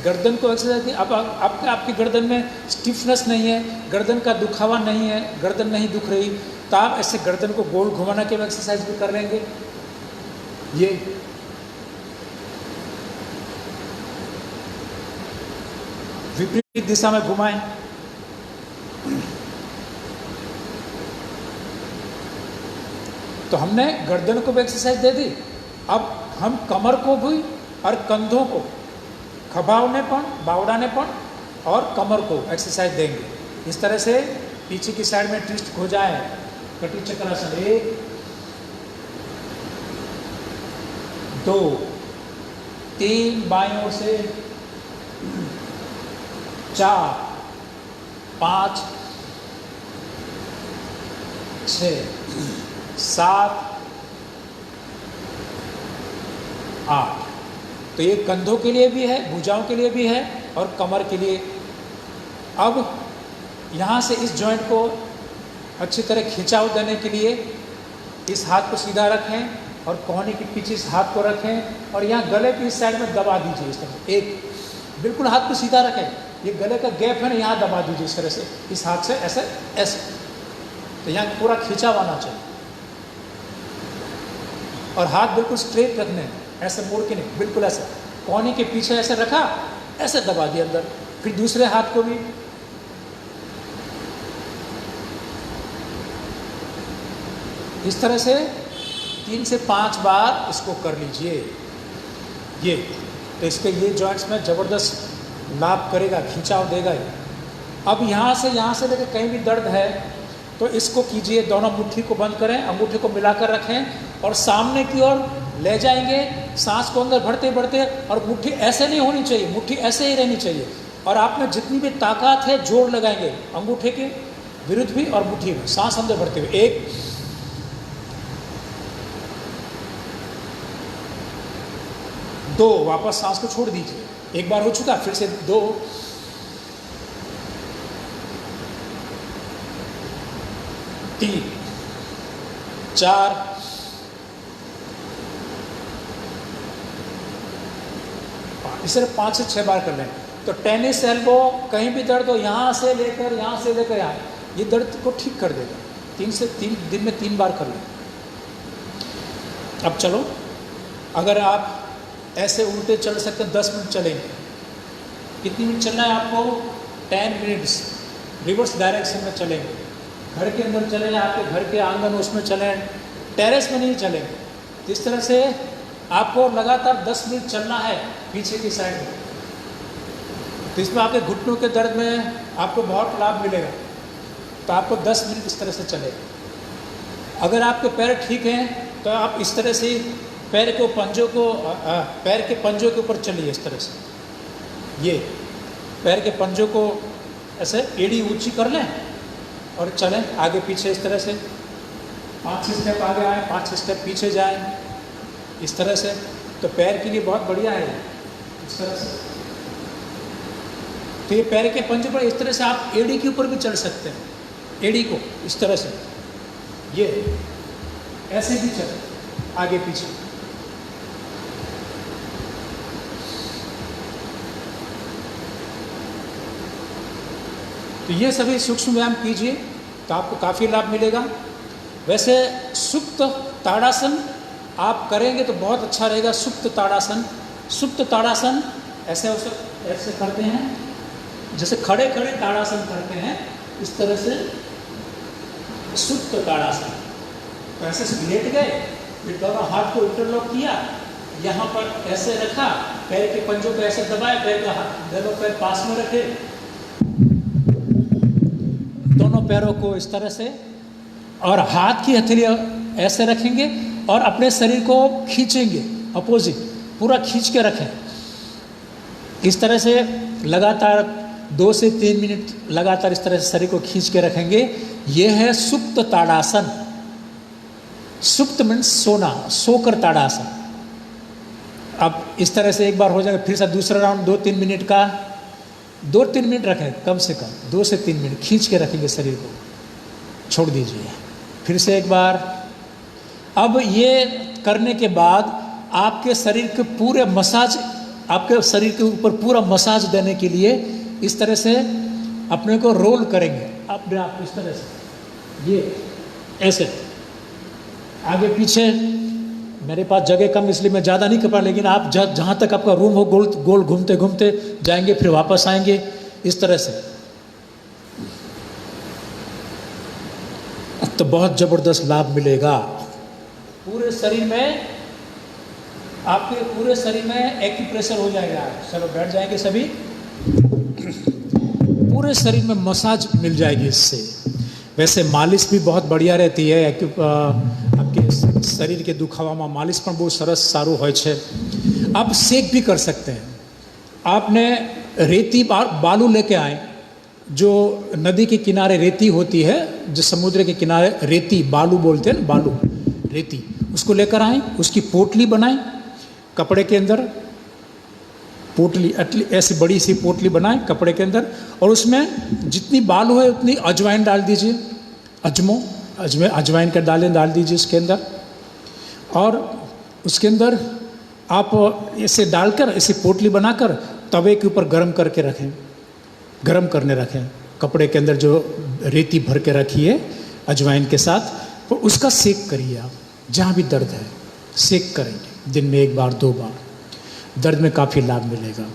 A: गर्दन को एक्सरसाइज की। अब आपकी गर्दन में स्टिफनेस नहीं है, गर्दन का दुखावा नहीं है, गर्दन नहीं दुख रही, तो आप ऐसे गर्दन को गोल घुमाना के एक्सरसाइज भी कर लेंगे। ये विपरीत दिशा में घुमाएं, तो हमने गर्दन को भी एक्सरसाइज दे दी, अब हम कमर को भी और कंधों को, खभावनेपन, बावड़ानेपन और कमर को एक्सरसाइज देंगे। इस तरह से पीछे की साइड में ट्विस्ट हो जाए, कटी चक्रासन 1 2 3, बाईं ओर से 4 5 6 7 8। तो ये कंधों के लिए भी है, भुजाओं के लिए भी है और कमर के लिए। अब यहाँ से इस जॉइंट को अच्छी तरह खिंचाव देने के लिए इस हाथ को सीधा रखें और कोहनी के पीछे इस हाथ को रखें और यहाँ गले की इस साइड में दबा दीजिए। इस तरह एक बिल्कुल हाथ को सीधा रखें, ये गले का गैप है ना, यहाँ दबा दीजिए इस तरह से, इस हाथ से ऐसे ऐसे। तो यहाँ पूरा खिंचाव आना चाहिए और हाथ बिल्कुल स्ट्रेट रखने हैं, ऐसे मोड़ के नहीं, बिल्कुल ऐसे कोहनी के पीछे ऐसे रखा, ऐसे दबा दिया अंदर। फिर दूसरे हाथ को भी इस तरह से 3 से 5 बार इसको कर लीजिए। ये तो इसके ये जॉइंट्स में ज़बरदस्त लाभ करेगा, खिंचाव देगा। अब यहाँ से लेकर कहीं भी दर्द है तो इसको कीजिए, दोनों मुट्ठी को बंद करें, अंगूठे को मिलाकर रखें और सामने की ओर ले जाएंगे, सांस को अंदर भरते भरते, और मुट्ठी ऐसे नहीं होनी चाहिए, मुट्ठी ऐसे ही रहनी चाहिए। और आप में जितनी भी ताकत है जोर लगाएंगे अंगूठे के विरुद्ध भी और मुट्ठी में, सांस अंदर भरते हुए। 1 2, वापस सांस को छोड़ दीजिए। एक बार हो चुका, फिर से 2 3 4 इसे 5 से 6 बार कर लें। तो टेनिस एल्बो, कहीं भी दर्द हो, यहाँ से लेकर यहाँ, ये दर्द को ठीक कर देगा। 3 दिन में 3 बार कर लें। अब चलो, अगर आप ऐसे उल्टे चल सकते हैं 10 मिनट चलेंगे। कितनी मिनट चलना है आपको? 10 मिनट्स रिवर्स डायरेक्शन में चलेंगे। घर के अंदर चलें, आपके घर के आंगन उसमें चलें, टेरेस में नहीं चलेंगे। इस तरह से आपको लगातार 10 मिनट चलना है पीछे की साइड में। तो इसमें आपके घुटनों के दर्द में आपको बहुत लाभ मिलेगा। तो आपको 10 मिनट इस तरह से चलेगा। अगर आपके पैर ठीक हैं तो आप इस तरह से पैर के पंजों के ऊपर चलिए। इस तरह से ये पैर के पंजों को ऐसे एड़ी ऊंची कर लें और चलें आगे पीछे इस तरह से। 5-6 स्टेप आगे आए, 5-6 स्टेप पीछे जाएं, इस तरह से। तो पैर के लिए बहुत बढ़िया है इस तरह से। तो ये पैर के पंजे पर इस तरह से आप एड़ी के ऊपर भी चल सकते हैं, एड़ी को इस तरह से, ये ऐसे भी चले आगे पीछे। तो ये सभी सूक्ष्म व्यायाम कीजिए तो आपको काफ़ी लाभ मिलेगा। वैसे सुप्त ताड़ासन आप करेंगे तो बहुत अच्छा रहेगा। सुप्त ताड़ासन ऐसे करते हैं, जैसे खड़े खड़े ताड़ासन करते हैं, इस तरह से सुप्त ताड़ासन। तो ऐसे लेट गए, फिर दोनों हाथ को इंटरलॉक किया, यहाँ पर ऐसे रखा, पैर के पंजों को ऐसे दबाए, पैर का दोनों पैर पास में रखे, दोनों पैरों को इस तरह से, और हाथ की हथेली ऐसे रखेंगे और अपने शरीर को खींचेंगे अपोजिट, पूरा खींच के रखें। इस तरह से लगातार 2 से 3 मिनट लगातार इस तरह से शरीर को खींच के रखेंगे। यह है सुप्त ताड़ासन। सुप्त मीन्स सोना, सोकर ताड़ासन। अब इस तरह से एक बार हो जाएगा, फिर से दूसरा राउंड 2-3 मिनट का, 2-3 मिनट रखें, कम से कम 2 से 3 मिनट खींच के रखेंगे शरीर को, छोड़ दीजिए। फिर से एक बार। अब ये करने के बाद आपके शरीर के पूरे मसाज, आपके शरीर के ऊपर पूरा मसाज देने के लिए इस तरह से अपने को रोल करेंगे अपने आप इस तरह से, ये ऐसे आगे पीछे। मेरे पास जगह कम इसलिए मैं ज़्यादा नहीं कर पा, लेकिन आप जहाँ तक आपका रूम हो गोल गोल घूमते घूमते जाएंगे, फिर वापस आएंगे इस तरह से। तो बहुत ज़बरदस्त लाभ मिलेगा। पूरे शरीर में, आपके पूरे शरीर में एक्यूप्रेशर हो जाएगा। चलो बैठ जाएंगे सभी। पूरे शरीर में मसाज मिल जाएगी इससे। वैसे मालिश भी बहुत बढ़िया रहती है। आपके शरीर के दुखावा मालिश पर बहुत सरस सारू હોય છે। आप सेक भी कर सकते हैं। आपने रेती बालू लेके आए, जो नदी के किनारे रेती होती है, जो समुद्र के किनारे रेती बालू बोलते हैं ना, बालू रेती, उसको लेकर आए, उसकी पोटली बनाएं कपड़े के अंदर। पोटली ऐसी बड़ी सी पोटली बनाएं कपड़े के अंदर, और उसमें जितनी बालू है उतनी अजवाइन डाल दीजिए। अजवाइन का डाल दीजिए उसके अंदर, और उसके अंदर आप इसे डालकर इसे पोटली बनाकर तवे के ऊपर गर्म करके रखें, गर्म करने रखें। कपड़े के अंदर जो रेती भर के रखी है अजवाइन के साथ, तो उसका सेक करिए। आप जहाँ भी दर्द है सेक करेंगे दिन में 1 बार 2 बार, दर्द में काफ़ी लाभ मिलेगा।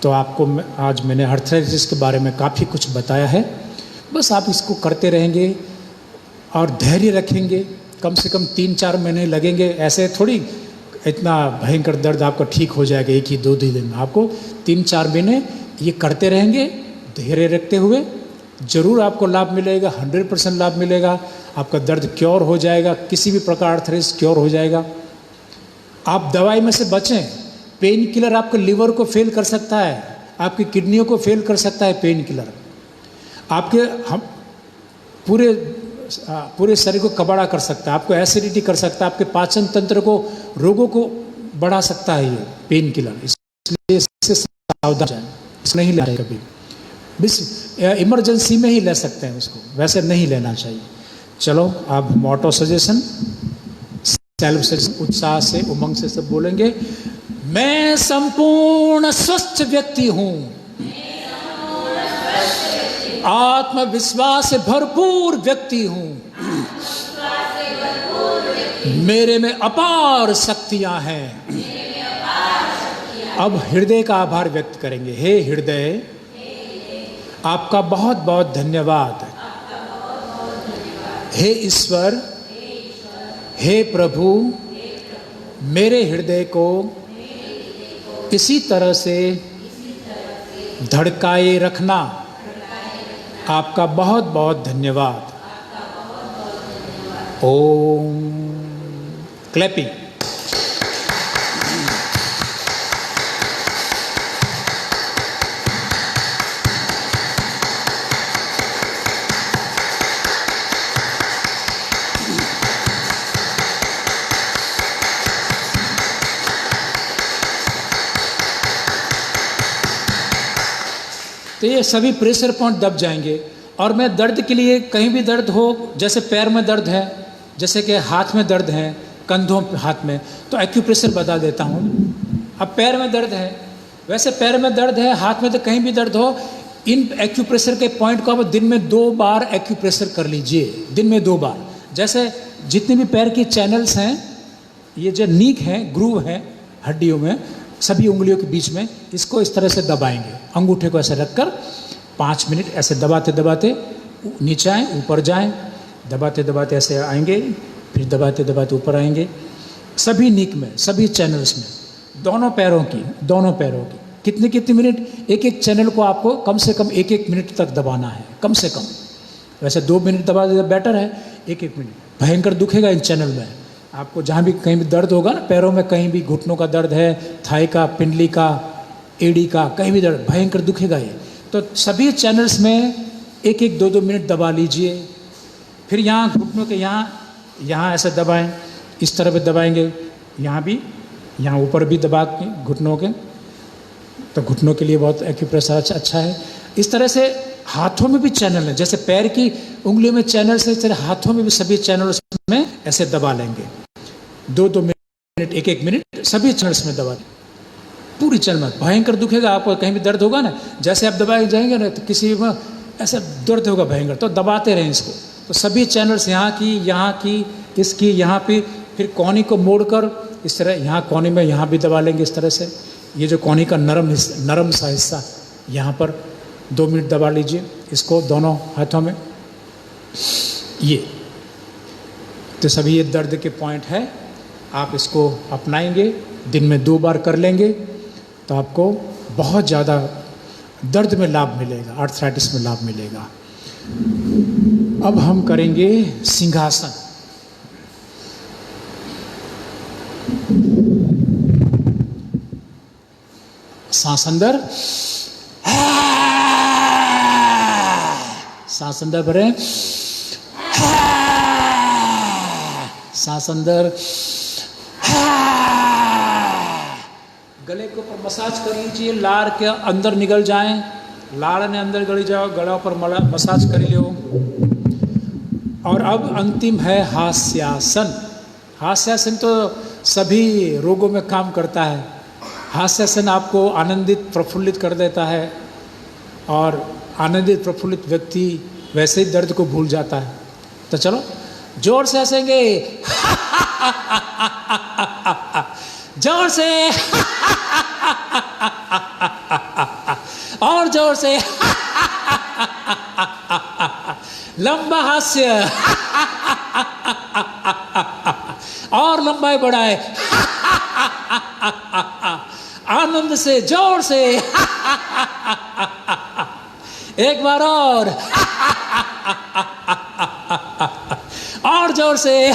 A: तो आपको आज मैंने आर्थराइटिस के बारे में काफ़ी कुछ बताया है। बस आप इसको करते रहेंगे और धैर्य रखेंगे। कम से कम 3-4 महीने लगेंगे। ऐसे थोड़ी इतना भयंकर दर्द आपका ठीक हो जाएगा 1 ही 2 दिन में। आपको 3-4 महीने ये करते रहेंगे धैर्य रखते हुए, ज़रूर आपको लाभ मिलेगा। 100% लाभ मिलेगा। आपका दर्द क्योर हो जाएगा, किसी भी प्रकार आर्थराइटिस क्योर हो जाएगा। आप दवाई में से बचें। पेन किलर आपके लिवर को फेल कर सकता है, आपकी किडनियों को फेल कर सकता है पेन किलर। आपके हम पूरे शरीर को कबाड़ा कर सकता है, आपको एसिडिटी कर सकता है, आपके पाचन तंत्र को रोगों को बढ़ा सकता है ये पेन किलर। इसलिए इससे सावधान जाएं। इसको नहीं लेना कभी, बस इमरजेंसी में ही ले सकते हैं उसको, वैसे नहीं लेना चाहिए। चलो आप ऑटो सजेशन, सेल्फ सजेशन, उत्साह से उमंग से सब बोलेंगे। मैं संपूर्ण स्वस्थ व्यक्ति हूँ, आत्मविश्वास से भरपूर व्यक्ति हूँ, मेरे में अपार शक्तियां हैं। अब हृदय का आभार व्यक्त करेंगे। हे हृदय, आपका बहुत बहुत धन्यवाद। हे ईश्वर, हे प्रभु, मेरे हृदय को इसी तरह से धड़काए रखना। आपका बहुत बहुत धन्यवाद। ओम। क्लैपिंग। तो ये सभी प्रेशर पॉइंट दब जाएंगे। और मैं दर्द के लिए, कहीं भी दर्द हो, जैसे पैर में दर्द है, जैसे कि हाथ में दर्द है, कंधों हाथ में, तो एक्यूप्रेशर बता देता हूँ। अब पैर में दर्द है, वैसे पैर में दर्द है, हाथ में, तो कहीं भी दर्द हो, इन एक्यूप्रेशर के पॉइंट को आप दिन में 2 बार एक्यूप्रेशर कर लीजिए। दिन में 2 बार। जैसे जितने भी पैर की चैनल्स हैं, ये जो नीक हैं, ग्रूव हैं हड्डियों में, सभी उंगलियों के बीच में, इसको इस तरह से दबाएंगे। अंगूठे को ऐसे रखकर 5 मिनट ऐसे दबाते दबाते नीचे आएँ, ऊपर जाएं, दबाते दबाते ऐसे आएंगे, फिर दबाते दबाते ऊपर आएंगे। सभी नीक में, सभी चैनल्स में, दोनों पैरों की। कितने कितने मिनट, एक एक चैनल को आपको कम से कम 1-1 मिनट तक दबाना है, कम से कम। वैसे 2 मिनट दबा देना बेटर है, 1-1 मिनट। भयंकर दुखेगा इन चैनल में आपको। जहाँ भी कहीं भी दर्द होगा ना, पैरों में कहीं भी घुटनों का दर्द है, थाई का, पिंडली का, एड़ी का, कहीं भी दर्द, भयंकर दुखेगा ये। तो सभी चैनल्स में 1-1, 2-2 मिनट दबा लीजिए। फिर यहाँ घुटनों के यहाँ ऐसे दबाएं, इस तरह पे दबाएंगे, यहाँ भी, यहाँ ऊपर भी दबा के घुटनों के, तो घुटनों के लिए बहुत एक्यूप्रेशर अच्छा है। इस तरह से हाथों में भी चैनल है, जैसे पैर की उंगलियों में चैनल से, इस तरह हाथों में भी सभी चैनल्स में ऐसे दबा लेंगे। 2-2 मिनट, 1-1 मिनट सभी चैनल्स में दबा लें। पूरी चैनल में भयंकर दुखेगा आपको। कहीं भी दर्द होगा ना, जैसे आप दबाए जाएंगे ना, तो किसी में ऐसा दर्द होगा भयंकर, तो दबाते रहें इसको। तो सभी चैनल्स, यहाँ की, इसकी, यहाँ पे, फिर कोहनी को मोड़कर इस तरह, यहाँ कोहनी में यहाँ भी दबा लेंगे इस तरह से। ये जो कोहनी का नरम सा हिस्सा, यहाँ पर 2 मिनट दबा लीजिए इसको दोनों हाथों में। ये तो सभी ये दर्द के पॉइंट है, आप इसको अपनाएंगे, दिन में 2 बार कर लेंगे तो आपको बहुत ज़्यादा दर्द में लाभ मिलेगा, आर्थराइटिस में लाभ मिलेगा। अब हम करेंगे सिंहासन। सांस अंदर, सांस अंदर भरें, सांस अंदर, गले के ऊपर मसाज कर लीजिए, लार के अंदर निकल जाएं, लाड़ ने अंदर गली जाओ, गला पर मसाज कर लो। और अब अंतिम है हास्यासन। हास्यासन तो सभी रोगों में काम करता है। हास्यासन आपको आनंदित प्रफुल्लित कर देता है और आनंदित प्रफुल्लित व्यक्ति वैसे ही दर्द को भूल जाता है। तो चलो जोर से हंसेंगे, जोर से और जोर से, लंबा हास्य और लंबाई बढ़ाए, आनंद से जोर से, एक बार और जोर से।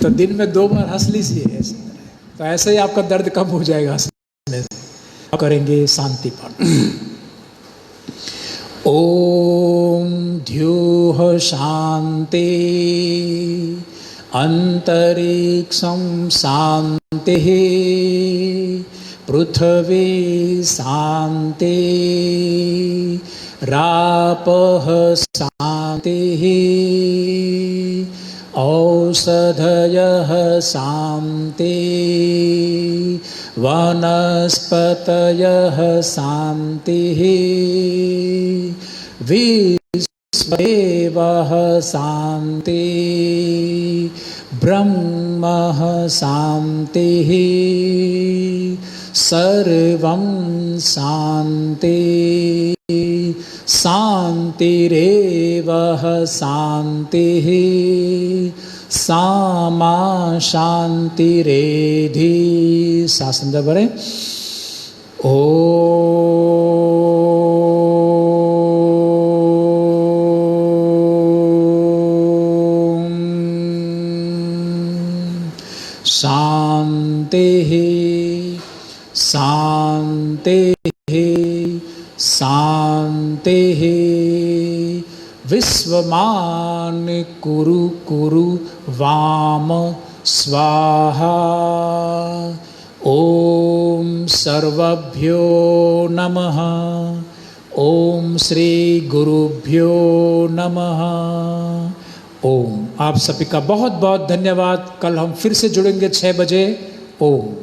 A: तो दिन में 2 बार हंस लीजिए ऐसे, तो ऐसे ही आपका दर्द कम हो जाएगा हंसने से। करेंगे शांति पाठ। ओम द्युः शांति अंतरिक्षं शांतिः पृथ्वी शांति रापः शांतिः औषधयः शांति वनस्पतयः शांतिः विश्वदेवः शांति ब्रह्मः शांतिः सर्वं शांति शांतिरेव शांतिः सामा शांतिरेधि। सांस अंदर भरें। ओम शांतिः शांतिः शांतिः विश्वमान कुरु कुरु वाम स्वाहा। ओम सर्वभ्यो नमः। ओम श्री गुरुभ्यो नमः। ओम। आप सभी का बहुत बहुत धन्यवाद। कल हम फिर से जुड़ेंगे 6 बजे। ओम।